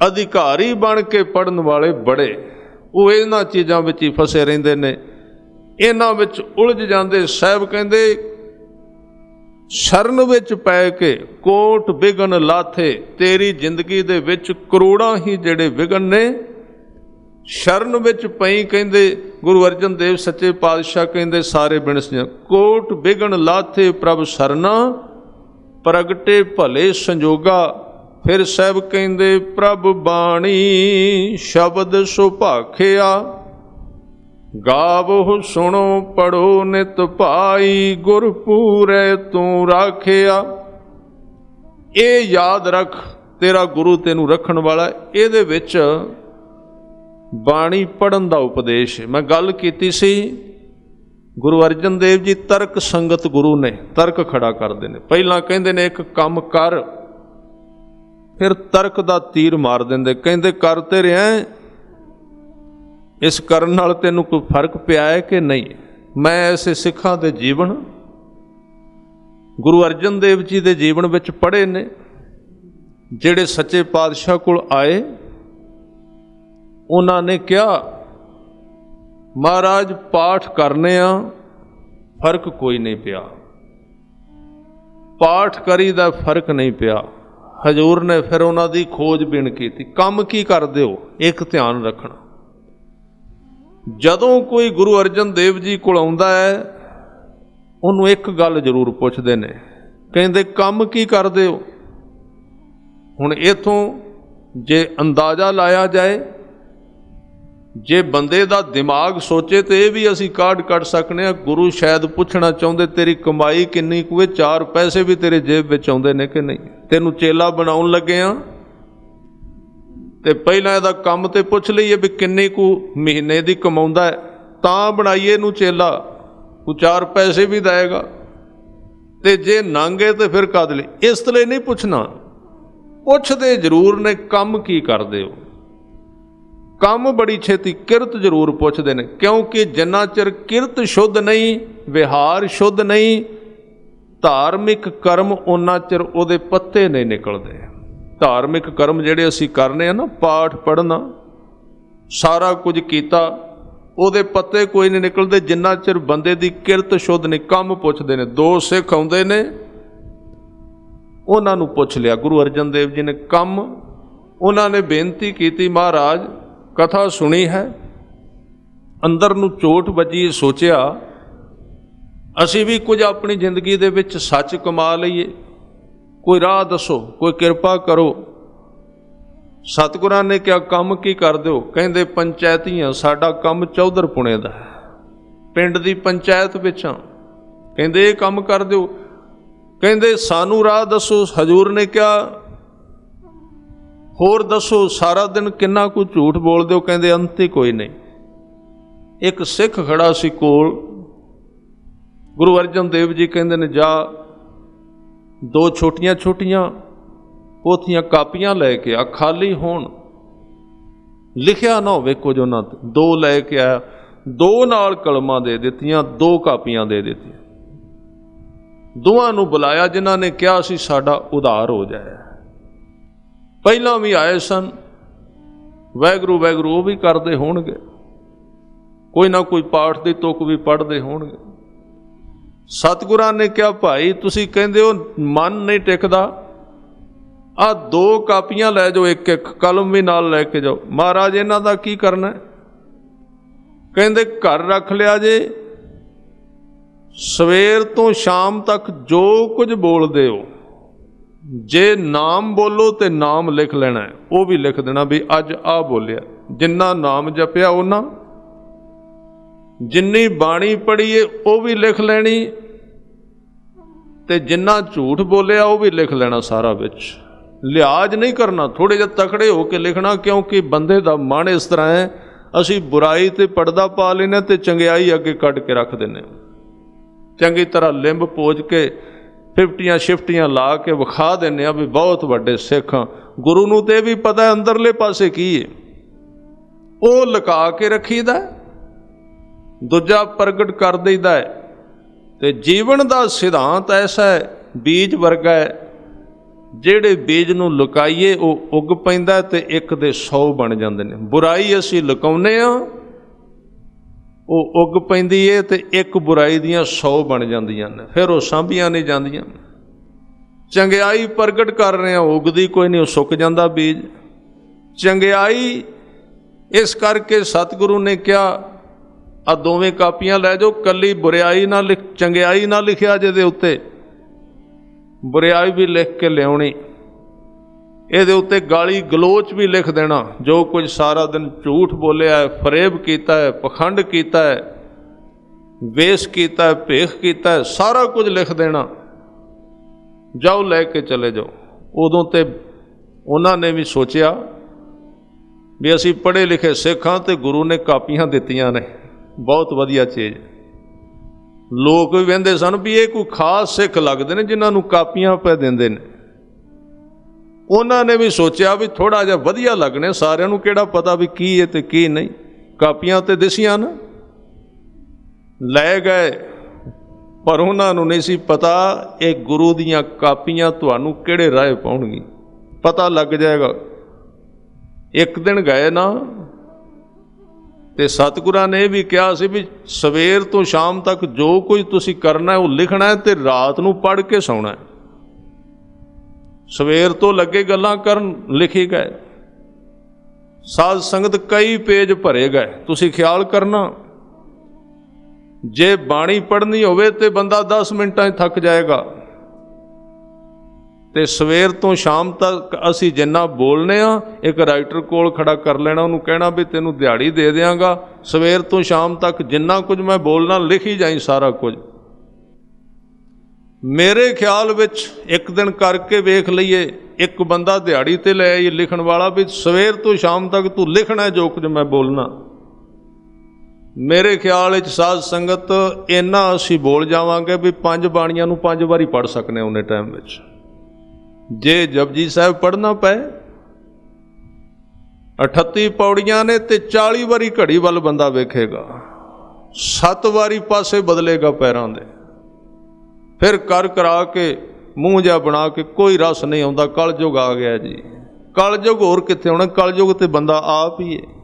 ਅਧਿਕਾਰੀ ਬਣ ਕੇ ਪੜ੍ਹਨ ਵਾਲੇ ਬੜੇ। ਉਹ ਇਹਨਾਂ ਚੀਜ਼ਾਂ ਵਿੱਚ ਹੀ ਫਸੇ ਰਹਿੰਦੇ ਨੇ, ਇਹਨਾਂ ਵਿੱਚ ਉਲਝ ਜਾਂਦੇ। ਸਾਹਿਬ ਕਹਿੰਦੇ ਸ਼ਰਨ ਵਿੱਚ ਪੈ ਕੇ ਕੋਟ ਵਿਘਨ ਲਾਥੇ। ਤੇਰੀ ਜ਼ਿੰਦਗੀ ਦੇ ਵਿੱਚ ਕਰੋੜਾਂ ਹੀ ਜਿਹੜੇ ਵਿਘਨ ਨੇ, ਸ਼ਰਨ ਵਿੱਚ ਪਈ। ਕਹਿੰਦੇ ਗੁਰੂ ਅਰਜਨ ਦੇਵ ਸੱਚੇ ਪਾਤਸ਼ਾਹ ਕਹਿੰਦੇ ਸਾਰੇ ਬਿਨਸੀਆਂ ਕੋਟ ਵਿਘਨ ਲਾਥੇ ਪ੍ਰਭ ਸਰਨਾ, ਪ੍ਰਗਟੇ ਭਲੇ ਸੰਜੋਗਾ। ਫਿਰ ਸਾਹਿਬ ਕਹਿੰਦੇ ਪ੍ਰਭ ਬਾਣੀ ਸ਼ਬਦ ਸੁਭਾਖਿਆ, ਗਾਵੋ ਸੁਣੋ ਪੜੋ ਨਿਤ ਭਾਈ, ਗੁਰ ਪੂਰੇ ਤੂੰ ਰਾਖਿਆ। ਇਹ ਯਾਦ ਰੱਖ, ਤੇਰਾ ਗੁਰੂ ਤੈਨੂੰ ਰੱਖਣ ਵਾਲਾ। ਇਹਦੇ ਵਿੱਚ ਬਾਣੀ ਪੜ੍ਹਨ ਦਾ ਉਪਦੇਸ਼। ਮੈਂ ਗੱਲ ਕੀਤੀ ਸੀ ਗੁਰੂ ਅਰਜਨ ਦੇਵ ਜੀ ਤਰਕ ਸੰਗਤ ਗੁਰੂ ਨੇ, ਤਰਕ ਖੜਾ ਕਰਦੇ ਨੇ। ਪਹਿਲਾਂ ਕਹਿੰਦੇ ਨੇ ਇੱਕ ਕੰਮ ਕਰ, ਫਿਰ ਤਰਕ ਦਾ ਤੀਰ ਮਾਰ ਦਿੰਦੇ। ਕਹਿੰਦੇ ਕਰ ਤੇ ਰਿਹਾ, ਇਸ ਕਰਨ ਨਾਲ ਤੈਨੂੰ ਕੋਈ ਫਰਕ ਪਿਆ ਹੈ ਕਿ ਨਹੀਂ? ਮੈਂ ਐਸੇ ਸਿੱਖਾਂ ਦੇ ਜੀਵਨ ਗੁਰੂ ਅਰਜਨ ਦੇਵ ਜੀ ਦੇ ਜੀਵਨ ਵਿੱਚ ਪੜ੍ਹੇ ਨੇ, ਜਿਹੜੇ ਸੱਚੇ ਪਾਤਸ਼ਾਹ ਕੋਲ ਆਏ। ਉਹਨਾਂ ਨੇ ਕਿਹਾ ਮਹਾਰਾਜ ਪਾਠ ਕਰਨੇ ਆ, ਫਰਕ ਕੋਈ ਨਹੀਂ ਪਿਆ। ਪਾਠ ਕਰੀ ਦਾ ਫਰਕ ਨਹੀਂ ਪਿਆ। ਹਜ਼ੂਰ ਨੇ ਫਿਰ ਉਹਨਾਂ ਦੀ ਖੋਜਬੀਨ ਕੀਤੀ, ਕੰਮ ਕੀ ਕਰਦੇ ਹੋ? ਇੱਕ ਧਿਆਨ ਰੱਖਣਾ, ਜਦੋਂ ਕੋਈ ਗੁਰੂ ਅਰਜਨ ਦੇਵ ਜੀ ਕੋਲ ਆਉਂਦਾ ਹੈ, ਉਹਨੂੰ ਇੱਕ ਗੱਲ ਜ਼ਰੂਰ ਪੁੱਛਦੇ ਨੇ। ਕਹਿੰਦੇ ਕੰਮ ਕੀ ਕਰਦੇ ਹੋ? ਹੁਣ ਇਥੋਂ ਜੇ ਅੰਦਾਜ਼ਾ ਲਾਇਆ ਜਾਏ, ਜੇ ਬੰਦੇ ਦਾ ਦਿਮਾਗ ਸੋਚੇ ਤੇ ਇਹ ਵੀ ਅਸੀਂ ਕੱਢ ਸਕਨੇ ਹਾਂ। ਗੁਰੂ ਸ਼ਾਇਦ ਪੁੱਛਣਾ ਚਾਹੁੰਦੇ ਤੇਰੀ ਕਮਾਈ ਕਿੰਨੀ ਕੁ ਹੈ, 4 ਪੈਸੇ ਵੀ ਤੇਰੇ ਜੇਬ ਵਿੱਚ ਆਉਂਦੇ ਨੇ ਕਿ ਨਹੀਂ? ਤੈਨੂੰ ਚੇਲਾ ਬਣਾਉਣ ਲੱਗੇ ਆ तो पहला इहदा काम तो पुछ लईए भी किन्नी कु महीने की कमाउंदा है, तां बनाईए इहनूं चेला, कोई 4 पैसे भी देगा। तो जे नांगे तो फिर कद लई, इस लिए नहीं पुछना। पुछदे जरूर ने काम की करदे हो, काम बड़ी छेती किरत जरूर पुछदे ने, क्योंकि जिन्ना चिर किरत शुद्ध नहीं, विहार शुद्ध नहीं, धार्मिक कर्म उन्ना चिर उहदे पत्ते नहीं निकलदे। धार्मिक कर्म जिहड़े असीं करने ना, पाठ पढ़ना, सारा कुछ कीता, उहदे पत्ते कोई नहीं निकलदे जिन्ना चिर बंदे दी किरत शुद्ध नहीं। काम पुछदे ने। 2 सिख आउंदे ने, उन्हां नूं पुछ लिया गुरु अर्जन देव जी ने काम। उन्हां ने बेनती कीती, महाराज कथा सुनी है, अंदर नूं चोट वजी, सोचिया असीं भी कुछ अपनी जिंदगी दे विच सच कमा लईए, कोई राह दसो, कोई किरपा करो। सतगुरां ने क्या काम की कर दो? कहंदे पंचायतीआं, साडा काम चौधरपुणे दा है, पिंड दी पंचायत विच हां, कहंदे ये काम कर दो। कहंदे सानू राह दसो। हजूर ने क्या होर दसो, सारा दिन किन्ना कुछ झूठ बोल दो। कहंदे अंत ही कोई नहीं। एक सिख खड़ा सी कोल, गुरु अर्जन देव जी कहंदे ने जा 2 छोटियां छोटियां पोथियां कापियां लैके आ, खाली होण, लिखिया ना होवे कुछ उन्हां ते। 2 लैके आया, 2 नाल कलमां दे दित्तियां, 2 कापियां दे दित्तियां। दोवां नूं बुलाया जिन्हां ने कहा सी साडा उधार हो जाए। पहलां भी आए सन, वैगुरू वैगुरू वो भी करते होणगे, कोई ना कोई पाठ की तुक भी पढ़ते होणगे। सतगुरां ने कहा भाई तुसीं कहंदे हो मन नहीं टिकदा, आ 2 कापियां लै जाओ, एक एक कलम भी नाल लैके जाओ। महाराज इन्हां दा की करना है? कहंदे घर रख लिया जे, सवेर तो शाम तक जो कुछ बोलते हो, जे नाम बोलो तो नाम लिख लेना है, वो भी लिख देना भी अज आ बोलिया। जिन्ना नाम जपिया उन्ना, जिन्नी बाणी पढ़ी है वो भी लिख लेनी, ते जिन्ना झूठ बोलिया वो भी लिख लेना सारा विच। लिहाज नहीं करना, थोड़े जिहा तकड़े होकर लिखना, क्योंकि बंदे दा मन इस तरह है, असी बुराई ते पर्दा पा लेने ते चंगियाई अगे कट के रख देने। चंगी तरह लिंब पोज के 50 शिफ्टियां ला के विखा देने भी बहुत वड्डे सिख हाँ। गुरु नूं ते भी पता है अंदरले पासे की है, वो लुका के रखीदा, दूजा प्रगट कर देता है। तो जीवन का सिद्धांत ऐसा है, बीज वर्गा है, जेड़े बीज नूं लुकाईए वो उग पैंदा ते एक दे 100 बन जाते हैं। बुराई असी लुकाउने आ, वो उग पैंदी है ते एक बुराई दियां 100 बन जांदियां ने, फिर वो सांभियां नहीं जांदियां। चंगियाई प्रगट कर रहे हैं, उगदी कोई नहीं, वो सुक जांदा बीज। चंगियाई इस करके सतगुरु ने क्या आ 2 कापियां लै जाओ, कली बुराई ना लिख, चंगियाई ना लिखिया जिहदे उत्ते, बुराई भी लिख के लियाउणी, ਇਹਦੇ ਉੱਤੇ गाली गलोच भी लिख देना, जो कुछ सारा दिन झूठ बोलिया है, फरेब किया है, पखंड किया है, वेश किया है, भेख किया है, सारा कुछ लिख देना, जाओ लैके चले जाओ। उदों ते उन्होंने भी सोचा भी असी पढ़े लिखे सिख हाँ, तो गुरु ने कापियां दित्तियां ने, बहुत वधिया चीज़। लोग भी वहिंदे सन भी ये कोई खास सिख लगते हैं जिन्होंने कापियां पे देंदे ने। उन्होंने भी सोचा भी थोड़ा जिहा वधिया लगने, सारिਆਂ ਨੂੰ ਕਿਹੜਾ पता भी की है तो की नहीं। कापियां तो दिसियां ना, लै गए, पर उन्होंने नहीं सी पता ये गुरु दियां कापियां तुहानू किहड़े राह पाउणगी, पता लग जाएगा। एक दिन गए ना, तो सतगुरां ने भी कहा सी भी सवेर तो शाम तक जो कुछ तुसी करना है वो लिखना है, तो रात नू पढ़ के सौना है। सवेर तो लगे गल्लां करन, लिखी गए। साध संगत कई पेज भरे गए। तुसी ख्याल करना, जे बाणी पढ़नी होवे ते बंदा 10 मिनटां थक जाएगा, तो सवेर तो शाम तक असी जिन्ना बोलने आ, एक राइटर कोल खड़ा कर लेना, उन्होंने कहना भी तेनू दिहाड़ी दे देंगा, सवेर तो शाम तक जिन्ना कुछ मैं बोलना लिखी जाई सारा कुछ। मेरे ख्याल विच एक दिन करके वेख लईए, एक बंदा दिहाड़ी ते ले आइए लिखण वाला भी सवेर तो शाम तक तू लिखना है जो कुछ मैं बोलना। मेरे ख्याल विच साध संगत इन्ना असीं बोल जावांगे भी 5 बाणियां नूं 5 वारी पढ़ सकने उन्ने टाइम विच। जे जपजी साहिब पढ़ना पए 38 पौड़ियां ने ते 40 वारी घड़ी वाल बंदा वेखेगा, 7 वारी पासे बदलेगा पैरां दे, फिर कर करा के मूँह जिहा बना के कोई रस नहीं आउंदा। कलयुग आ गया जी। कलयुग होर कित्थे होना, कलयुग ते बंदा आप ही है।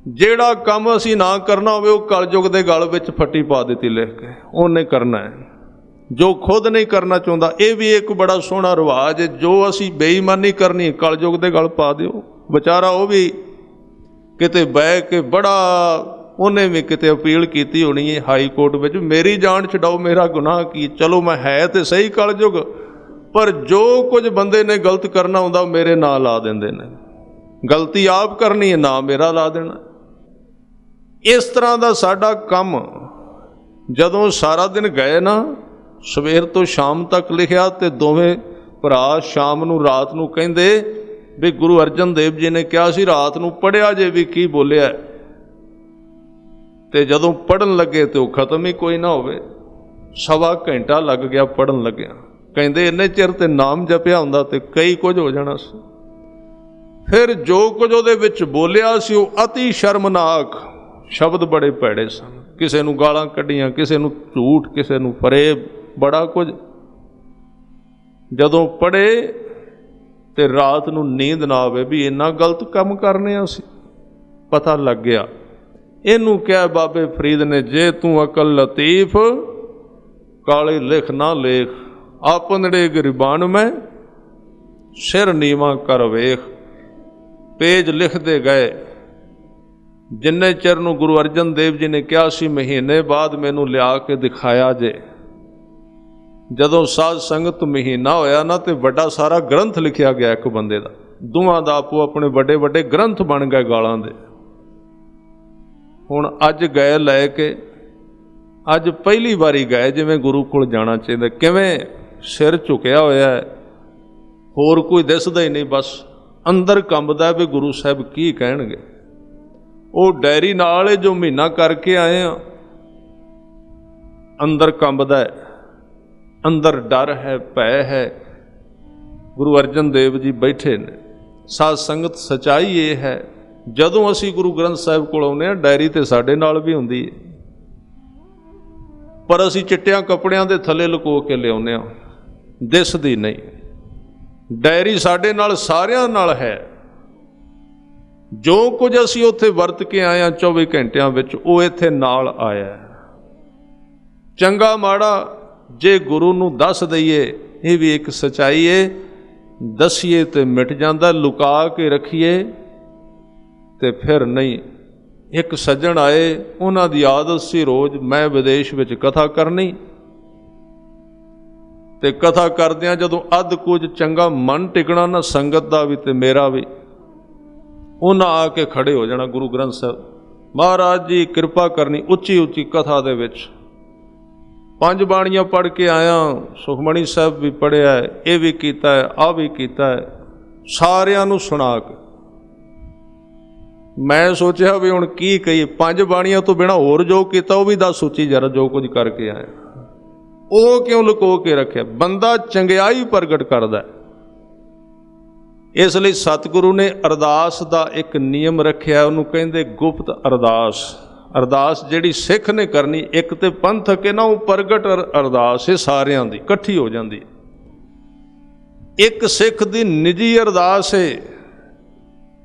ਜਿਹੜਾ ਕੰਮ ਅਸੀਂ ना करना होवे वो कलयुग के गल विच फट्टी पा दी लिख के उन्हें करना है, जो खुद नहीं करना चाहता। ये भी एक बड़ा सोहना रिवाज है, जो असी बेईमानी करनी कलयुग के गल पा दिओ। बेचारा वो भी किते बह के बड़ा उन्हें भी किते अपील की होनी है हाई कोर्ट में, मेरी जान छड़ाओ मेरा गुनाह की। चलो मैं है तो सही कलयुग, पर जो कुछ बंदे ने गलत करना होंदा मेरे नाम ला देंदे ने। गलती आप करनी है, ना मेरा ला देना। इस तरह का साडा कम जदों सारा दिन गए ना, सवेर तो शाम तक लिखिया, तो दोवें भरा शाम नूं रात नूं कहिंदे भी गुरु अर्जन देव जी ने कहा सी रात नूं पढ़िया जे भी की बोलिया, ते जदों पढ़न लगे तो खत्म ही कोई ना होवे। 1.25 घंटा लग गया पढ़न लग्या। कहिंदे इन्ने चिर ते नाम जपिया हुंदा ते कई कुछ हो जाना सी। फिर जो कुछ उहदे विच बोलिया सी वो अति शर्मनाक शब्द, बड़े भैड़े सन। किसी नूं गालां कढ़ियां, किसी नूं झूठ, किसी नूं फरेब, बड़ा कुछ। जदों पढ़े ते रात नूं नींद ना आवे भी इन्ना गलत काम करने असीं, पता लग गया। इनू क्या बाबे फरीद ने, जे तू अकल लतीफ काले लिख ना लेख, आपनड़े गरीबान में सिर नीवा कर वेख। पेज लिखते गए। जिन्ने चिर नूं गुरु अर्जन देव जी ने कहा सी महीने बाद मैनू लिया के दिखाया जे, जदों साध संगत महीना होया ना तो बड़ा सारा ग्रंथ लिखिया गया एक बंदे का। दोवां दा आपो अपने बड़े बड़े ग्रंथ बन गए गालां दे। हुण अज गए लैके, अज पहली बारी गए जिवें गुरु कोल जाना चाहिए। किवें सिर झुकिया होया है, होर कोई दिसदा ही नहीं, बस अंदर कंबदा भी गुरु साहब की कहणगे। वो डायरी नाल जो महीना करके आए हैं, अंदर कंबदा है, अंदर डर है, भय है। गुरु अर्जन देव जी बैठे ने। साध संगत सच्चाई ये है, जदों असी गुरु ग्रंथ साहिब कोल आउंदे हां डायरी ते साडे नाल भी हुंदी है, पर असी चिट्टियां कपड़ियां दे थल्ले लुको के लिआउंदे हां, दिसदी नहीं। डायरी साडे नाल सारियां नाल है। जो कुछ असी उत्थे वरत के आए हां 24 घंटियां विच, वो इत्थे नाल आया। चंगा माड़ा जे गुरु नूं दस दईए, ये भी एक सच्चाई है। दसीए तो मिट जाता, लुका के रखीए तो फिर नहीं। एक सज्जण आए, उन्हां दी आदत सी रोज़ मैं विदेश विच कथा करनी, ते कथा करदियां जदों अध कुछ चंगा मन टिकना ना संगत दा भी ते मेरा भी, उन्हां आके खड़े हो जाना गुरु ग्रंथ साहिब महाराज जी कृपा करनी। उच्ची उच्ची कथा दे विच 5 बाणियां पढ़ के आया, सुखमणी साहब भी पढ़िया है, ये भी कीता है, आ भी कीता है, सारियां नूं सुना के मैं सोचा भी हुण की कही। 5 बाणियां तो बिना होर जो किया वो भी दस सोची जरा, जो कुछ करके आया वो क्यों लुको के रखे। बंदा चंगियाई प्रगट करदा है, इसलिए सतगुरु ने अरदास का एक नियम रखिया, उन्होंने कहते गुप्त अरदास। अरदास जिहड़ी सिख ने करनी, एक तो पंथक है ना, वो प्रगट अरदास है सारियां दी इकट्ठी हो जाती। एक सिख दी निजी अरदास है।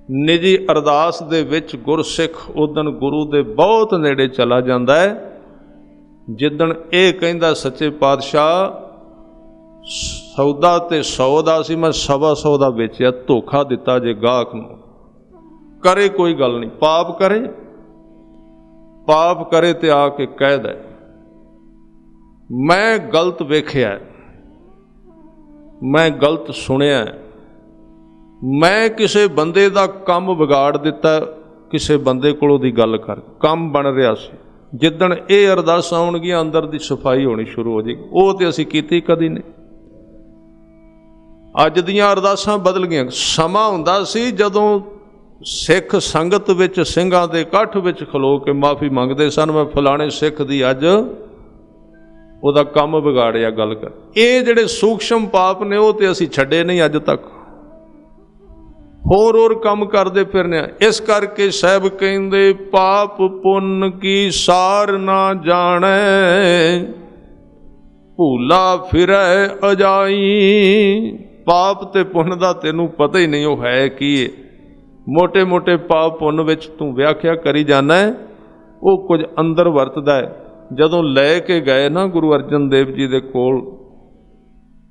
निजी अरदास दे विच गुरसिख उदन गुरु दे बहुत नेड़े चला जाता है, जिदन ये कहता सच्चे पातशाह सौदा ते 100 दा सी, मैं 125 दा बेचिया, धोखा दिता जे गाहक नूं। करे कोई गल नहीं, पाप करे, पाप करे ते आके कह दे मैं गलत वेखिया, मैं गलत सुनिया, मैं किसी बंदे दा काम बिगाड़ दिता, किसी बंदे कोलों दी गल कर काम बन रहा सी, ਜਿੱਦਣ ਇਹ ਅਰਦਾਸਾਂ ਆਉਣਗੀਆਂ ਅੰਦਰ ਦੀ ਸਫਾਈ ਹੋਣੀ ਸ਼ੁਰੂ ਹੋ ਜਾਏਗੀ। ਉਹ ਤੇ ਅਸੀਂ ਕੀਤੀ ਕਦੀ ਨਹੀਂ। ਅੱਜ ਦੀਆਂ ਅਰਦਾਸਾਂ ਬਦਲ ਗਈਆਂ। ਸਮਾਂ ਹੁੰਦਾ ਸੀ ਜਦੋਂ ਸਿੱਖ ਸੰਗਤ ਵਿੱਚ, ਸਿੰਘਾਂ ਦੇ ਇਕੱਠ ਵਿੱਚ ਖਲੋ ਕੇ ਮਾਫੀ ਮੰਗਦੇ ਸਨ, ਮੈਂ ਫਲਾਣੇ ਸਿੱਖ ਦੀ ਅੱਜ ਉਹਦਾ ਕੰਮ ਵਿਗਾੜਿਆ ਗੱਲ ਕਰ। ਇਹ ਜਿਹੜੇ ਸੂਖਸ਼ਮ ਪਾਪ ਨੇ ਉਹ ਤੇ ਅਸੀਂ ਛੱਡੇ ਨਹੀਂ ਅੱਜ ਤੱਕ, ਹੋਰ ਕੰਮ ਕਰਦੇ ਫਿਰਨੇ ਆ। ਇਸ ਕਰਕੇ ਸਾਹਿਬ ਕਹਿੰਦੇ ਪਾਪ ਪੁੰਨ ਕੀ ਸਾਰ ਨਾ ਜਾਣੈ, ਭੂਲਾ ਫਿਰੈ ਅਜਾਈ। ਪਾਪ ਤੇ ਪੁੰਨ ਦਾ ਤੈਨੂੰ ਪਤਾ ਹੀ ਨਹੀਂ ਉਹ ਹੈ ਕੀ ਹੈ। ਮੋਟੇ ਮੋਟੇ ਪਾਪ ਪੁੰਨ ਵਿੱਚ ਤੂੰ ਵਿਆਖਿਆ ਕਰੀ ਜਾਣਾ, ਉਹ ਕੁਝ ਅੰਦਰ ਵਰਤਦਾ ਹੈ। ਜਦੋਂ ਲੈ ਕੇ ਗਏ ਨਾ ਗੁਰੂ ਅਰਜਨ ਦੇਵ ਜੀ ਦੇ ਕੋਲ,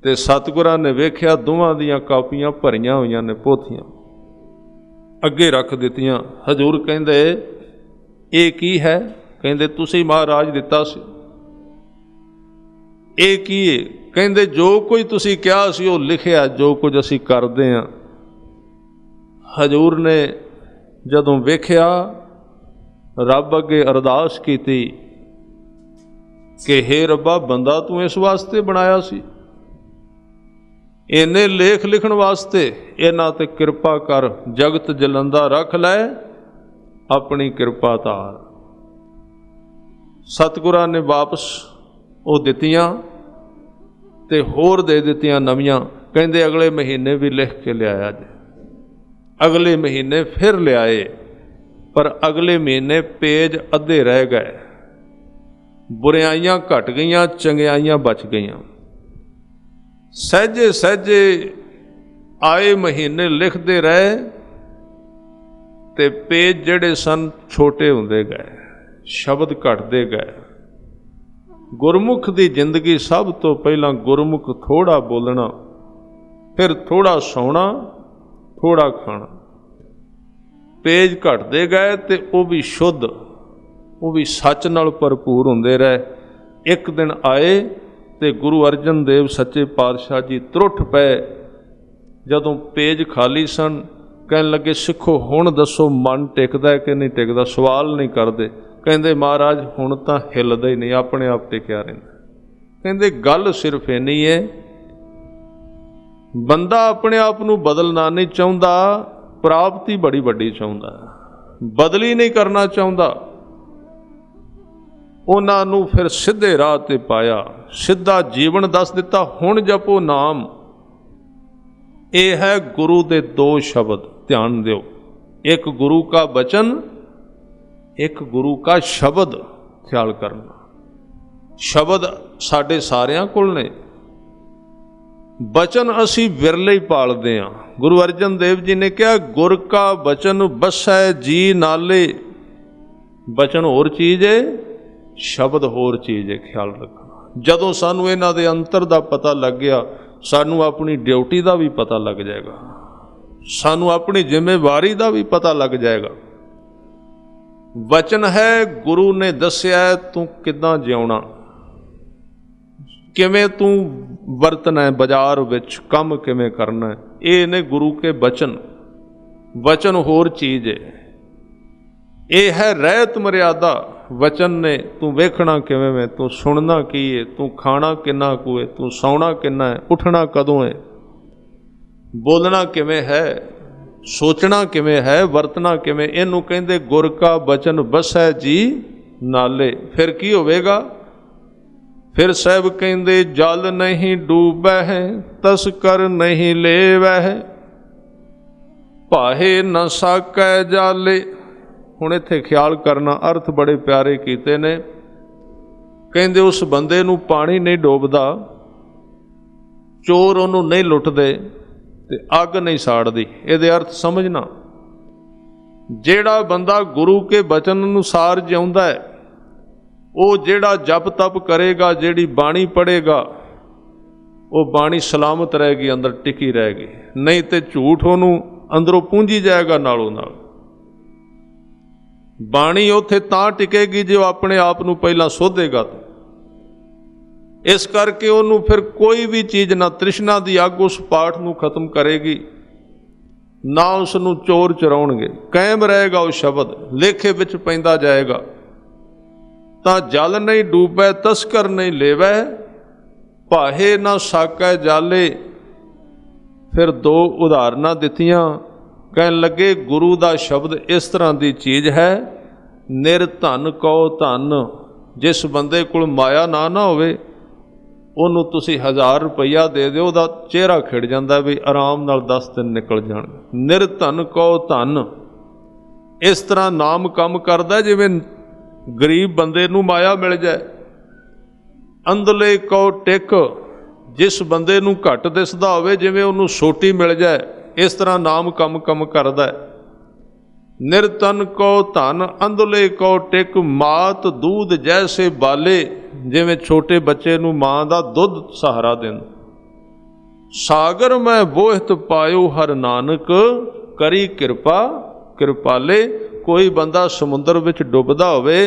ਤੇ ਸਤਿਗੁਰਾਂ ਨੇ ਵੇਖਿਆ ਦੋਵਾਂ ਦੀਆਂ ਕਾਪੀਆਂ ਭਰੀਆਂ ਹੋਈਆਂ ਨੇ, ਪੋਥੀਆਂ ਅੱਗੇ ਰੱਖ ਦਿੱਤੀਆਂ। ਹਜ਼ੂਰ ਕਹਿੰਦੇ ਇਹ ਕੀ ਹੈ? ਕਹਿੰਦੇ ਤੁਸੀਂ ਮਹਾਰਾਜ ਦਿੱਤਾ ਸੀ। ਇਹ ਕੀ ਹੈ? ਕਹਿੰਦੇ ਜੋ ਕੁਝ ਤੁਸੀਂ ਕਿਹਾ ਸੀ ਉਹ ਲਿਖਿਆ, ਜੋ ਕੁਝ ਅਸੀਂ ਕਰਦੇ ਹਾਂ। ਹਜ਼ੂਰ ਨੇ ਜਦੋਂ ਵੇਖਿਆ, ਰੱਬ ਅੱਗੇ ਅਰਦਾਸ ਕੀਤੀ ਕਿ ਹੇ ਰੱਬਾ, ਬੰਦਾ ਤੂੰ ਇਸ ਵਾਸਤੇ ਬਣਾਇਆ ਸੀ, ਇਹਨੇ ਲੇਖ ਲਿਖਣ ਵਾਸਤੇ, ਇਹਨਾਂ ਤੇ ਕਿਰਪਾ ਕਰ, ਜਗਤ ਜਲੰਦਾ ਰੱਖ ਲੈ, ਆਪਣੀ ਕਿਰਪਾ ਧਾਰ। ਸਤਿਗੁਰਾਂ ਨੇ ਵਾਪਸ ਉਹ ਦਿੱਤੀਆਂ ਤੇ ਹੋਰ ਦੇ ਦਿੱਤੀਆਂ ਨਵੀਆਂ। ਕਹਿੰਦੇ ਅਗਲੇ ਮਹੀਨੇ ਵੀ ਲਿਖ ਕੇ ਲਿਆਇਆ ਜੀ। ਅਗਲੇ ਮਹੀਨੇ ਫਿਰ ਲਿਆਏ, ਪਰ ਅਗਲੇ ਮਹੀਨੇ ਪੇਜ ਅੱਧੇ ਰਹਿ ਗਏ। ਬੁਰਿਆਈਆਂ ਘਟ ਗਈਆਂ, ਚੰਗਿਆਈਆਂ ਬਚ ਗਈਆਂ। ਸਹਿਜੇ ਸਹਿਜੇ ਆਏ ਮਹੀਨੇ ਲਿਖਦੇ ਰਹੇ ਤੇ ਪੇਜ ਜਿਹੜੇ ਸਨ ਛੋਟੇ ਹੁੰਦੇ ਗਏ, ਸ਼ਬਦ ਘਟਦੇ ਗਏ। ਗੁਰਮੁਖ ਦੀ ਜ਼ਿੰਦਗੀ ਸਭ ਤੋਂ ਪਹਿਲਾਂ ਗੁਰਮੁਖ ਥੋੜਾ ਬੋਲਣਾ, ਫਿਰ ਥੋੜਾ ਸੌਣਾ, ਥੋੜਾ ਖਾਣਾ। ਪੇਜ ਘਟਦੇ ਗਏ ਤੇ ਉਹ ਵੀ ਸ਼ੁੱਧ, ਉਹ ਵੀ ਸੱਚ ਨਾਲ ਭਰਪੂਰ ਹੁੰਦੇ ਰਹੇ। ਇੱਕ ਦਿਨ ਆਏ ਤੇ ਗੁਰੂ ਅਰਜਨ ਦੇਵ ਸੱਚੇ ਪਾਤਸ਼ਾਹ ਜੀ ਤਰੁੱਠ ਪਏ। ਜਦੋਂ ਪੇਜ ਖਾਲੀ ਸਨ, ਕਹਿਣ ਲੱਗੇ ਸਿੱਖੋ ਹੁਣ ਦੱਸੋ ਮਨ ਟਿਕਦਾ ਕਿ ਨਹੀਂ ਟਿਕਦਾ? ਸਵਾਲ ਨਹੀਂ ਕਰਦੇ। ਕਹਿੰਦੇ ਮਹਾਰਾਜ ਹੁਣ ਤਾਂ ਹਿੱਲਦਾ ਹੀ ਨਹੀਂ, ਆਪਣੇ ਆਪ ਟਿਕਿਆ ਰਹਿੰਦਾ। ਕਹਿੰਦੇ ਗੱਲ ਸਿਰਫ ਇੰਨੀ ਹੈ, ਬੰਦਾ ਆਪਣੇ ਆਪ ਨੂੰ ਬਦਲਣਾ ਨਹੀਂ ਚਾਹੁੰਦਾ, ਪ੍ਰਾਪਤੀ ਬੜੀ ਵੱਡੀ ਚਾਹੁੰਦਾ, ਬਦਲੀ ਨਹੀਂ ਕਰਨਾ ਚਾਹੁੰਦਾ। ਉਹਨਾਂ ਨੂੰ ਫਿਰ ਸਿੱਧੇ ਰਾਹ ਤੇ ਪਾਇਆ, ਸਿੱਧਾ ਜੀਵਨ ਦੱਸ ਦਿੱਤਾ। ਹੁਣ ਜਪੋ ਨਾਮ। ਇਹ ਹੈ ਗੁਰੂ ਦੇ ਦੋ ਸ਼ਬਦ, ਧਿਆਨ ਦਿਓ। ਇੱਕ ਗੁਰੂ ਕਾ ਬਚਨ, ਇੱਕ ਗੁਰੂ ਕਾ ਸ਼ਬਦ। ਖਿਆਲ ਕਰਨਾ, ਸ਼ਬਦ ਸਾਡੇ ਸਾਰਿਆਂ ਕੋਲ ਨੇ, ਬਚਨ ਅਸੀਂ ਵਿਰਲੇ ਹੀ ਪਾਲਦੇ ਹਾਂ। ਗੁਰੂ ਅਰਜਨ ਦੇਵ ਜੀ ਨੇ ਕਿਹਾ ਗੁਰ ਕਾ ਬਚਨ ਬਸੈ ਜੀ ਨਾਲੇ। ਬਚਨ ਹੋਰ ਚੀਜ਼ ਹੈ, ਸ਼ਬਦ ਹੋਰ ਚੀਜ਼ ਹੈ। ਖਿਆਲ ਰੱਖਣਾ। ਜਦੋਂ ਸਾਨੂੰ ਇਹਨਾਂ ਦੇ ਅੰਤਰ ਦਾ ਪਤਾ ਲੱਗ ਗਿਆ, ਸਾਨੂੰ ਆਪਣੀ ਡਿਊਟੀ ਦਾ ਵੀ ਪਤਾ ਲੱਗ ਜਾਏਗਾ, ਸਾਨੂੰ ਆਪਣੀ ਜ਼ਿੰਮੇਵਾਰੀ ਦਾ ਵੀ ਪਤਾ ਲੱਗ ਜਾਏਗਾ। ਵਚਨ ਹੈ, ਗੁਰੂ ਨੇ ਦੱਸਿਆ ਤੂੰ ਕਿੱਦਾਂ ਜਿਉਣਾ, ਕਿਵੇਂ ਤੂੰ ਵਰਤਣਾ ਹੈ, ਬਾਜ਼ਾਰ ਵਿੱਚ ਕੰਮ ਕਿਵੇਂ ਕਰਨਾ ਹੈ। ਇਹ ਨੇ ਗੁਰੂ ਕੇ ਬਚਨ। ਵਚਨ ਹੋਰ ਚੀਜ਼ ਹੈ। ਇਹ ਹੈ ਰਹਿਤ ਮਰਿਆਦਾ। ਵਚਨ ਨੇ ਤੂੰ ਵੇਖਣਾ ਕਿਵੇਂ ਵੇ, ਤੂੰ ਸੁਣਨਾ ਕੀ ਹੈ, ਤੂੰ ਖਾਣਾ ਕਿੰਨਾ ਕੁ ਹੈ, ਤੂੰ ਸੌਣਾ ਕਿੰਨਾ ਹੈ, ਉੱਠਣਾ ਕਦੋਂ ਹੈ, ਬੋਲਣਾ ਕਿਵੇਂ ਹੈ, ਸੋਚਣਾ ਕਿਵੇਂ ਹੈ, ਵਰਤਣਾ ਕਿਵੇਂ। ਇਹਨੂੰ ਕਹਿੰਦੇ ਗੁਰ ਕਾ ਬਚਨ ਬਸੈ ਜੀ ਨਾਲੇ। ਫਿਰ ਕੀ ਹੋਵੇਗਾ? ਫਿਰ ਸਾਹਿਬ ਕਹਿੰਦੇ ਜਲ ਨਹੀਂ ਡੂਬੈ ਤਸਕਰ ਨਹੀਂ ਲੇਵੈ, ਭਾਹੇ ਨ ਸਾਕੈ ਜਾਲੇ। ਹੁਣ ਇੱਥੇ ਖਿਆਲ ਕਰਨਾ, ਅਰਥ ਬੜੇ ਪਿਆਰੇ ਕੀਤੇ ਨੇ। ਕਹਿੰਦੇ ਉਸ ਬੰਦੇ ਨੂੰ ਪਾਣੀ ਨਹੀਂ ਡੋਬਦਾ, ਚੋਰ ਉਹਨੂੰ ਨਹੀਂ ਲੁੱਟਦੇ ਤੇ ਅੱਗ ਨਹੀਂ ਸਾੜਦੀ। ਇਹਦੇ ਅਰਥ ਸਮਝਣਾ। ਜਿਹੜਾ ਬੰਦਾ ਗੁਰੂ ਕੇ ਬਚਨ ਅਨੁਸਾਰ ਜਿਉਂਦਾ ਹੈ, ਉਹ ਜਿਹੜਾ ਜਪ ਤਪ ਕਰੇਗਾ, ਜਿਹੜੀ ਬਾਣੀ ਪੜ੍ਹੇਗਾ, ਉਹ ਬਾਣੀ ਸਲਾਮਤ ਰਹੇਗੀ, ਅੰਦਰ ਟਿਕੀ ਰਹੇਗੀ। ਨਹੀਂ ਤੇ ਝੂਠ ਉਹਨੂੰ ਅੰਦਰੋਂ ਪੂੰਝੀ ਜਾਏਗਾ ਨਾਲੋਂ ਨਾਲ। ਬਾਣੀ ਉੱਥੇ ਤਾਂ ਟਿਕੇਗੀ ਜੇ ਉਹ ਆਪਣੇ ਆਪ ਨੂੰ ਪਹਿਲਾਂ ਸੋਧੇਗਾ। ਇਸ ਕਰਕੇ ਉਹਨੂੰ ਫਿਰ ਕੋਈ ਵੀ ਚੀਜ਼ ਨਾ ਤ੍ਰਿਸ਼ਨਾ ਦੀ ਅੱਗ ਉਸ ਪਾਠ ਨੂੰ ਖਤਮ ਕਰੇਗੀ, ਨਾ ਉਸ ਨੂੰ ਚੋਰ ਚਰਾਉਣਗੇ। ਕਾਇਮ ਰਹੇਗਾ ਉਹ ਸ਼ਬਦ, ਲੇਖੇ ਵਿੱਚ ਪੈਂਦਾ ਜਾਏਗਾ। ਤਾਂ ਜਲ ਨਹੀਂ ਡੂਬੈ ਤਸਕਰ ਨਹੀਂ ਲੇਵੈ, ਭਾਹੇ ਨਾ ਸਾਕੈ ਜਾਲੇ। ਫਿਰ ਦੋ ਉਦਾਹਰਨਾਂ ਦਿੱਤੀਆਂ। ਕਹਿਣ ਲੱਗੇ ਗੁਰੂ ਦਾ ਸ਼ਬਦ ਇਸ ਤਰ੍ਹਾਂ ਦੀ ਚੀਜ਼ ਹੈ, ਨਿਰਧਨ ਕਉ ਧਨ। ਜਿਸ ਬੰਦੇ ਕੋਲ ਮਾਇਆ ਨਾ ਹੋਵੇ ਉਹਨੂੰ ਤੁਸੀਂ 1000 ਰੁਪਈਆ ਦੇ ਦਿਓ, ਉਹਦਾ ਚਿਹਰਾ ਖਿੜ ਜਾਂਦਾ ਵੀ ਆਰਾਮ ਨਾਲ 10 ਦਿਨ ਨਿਕਲ ਜਾਣਗੇ। ਨਿਰਧਨ ਕਉ ਧਨ। ਇਸ ਤਰ੍ਹਾਂ ਨਾਮ ਕੰਮ ਕਰਦਾ ਜਿਵੇਂ ਗਰੀਬ ਬੰਦੇ ਨੂੰ ਮਾਇਆ ਮਿਲ ਜਾਏ। ਅੰਧਲੇ ਕਉ ਟਿਕ। ਜਿਸ ਬੰਦੇ ਨੂੰ ਘੱਟ ਦਿਸਦਾ ਹੋਵੇ ਜਿਵੇਂ ਉਹਨੂੰ ਸੋਟੀ ਮਿਲ ਜਾਏ, ਇਸ ਤਰ੍ਹਾਂ ਨਾਮ ਕੰਮ ਕਰਦਾ ਹੈ। ਨਿਰਤਨ ਕਉ ਧਨ ਅੰਧਲੇ ਕਉ ਟਿਕ, ਮਾਤ ਦੂਧ ਜੈਸੇ ਬਾਲੇ। ਜਿਵੇਂ ਛੋਟੇ ਬੱਚੇ ਨੂੰ ਮਾਂ ਦਾ ਦੁੱਧ ਸਹਾਰਾ ਦਿੰਦਾ। ਸਾਗਰ ਮੈਂ ਬੋਹਿਤ ਪਾਇਓ ਹਰ ਨਾਨਕ, ਕਰੀ ਕਿਰਪਾ ਕਿਰਪਾਲੇ। ਕੋਈ ਬੰਦਾ ਸਮੁੰਦਰ ਵਿੱਚ ਡੁੱਬਦਾ ਹੋਵੇ,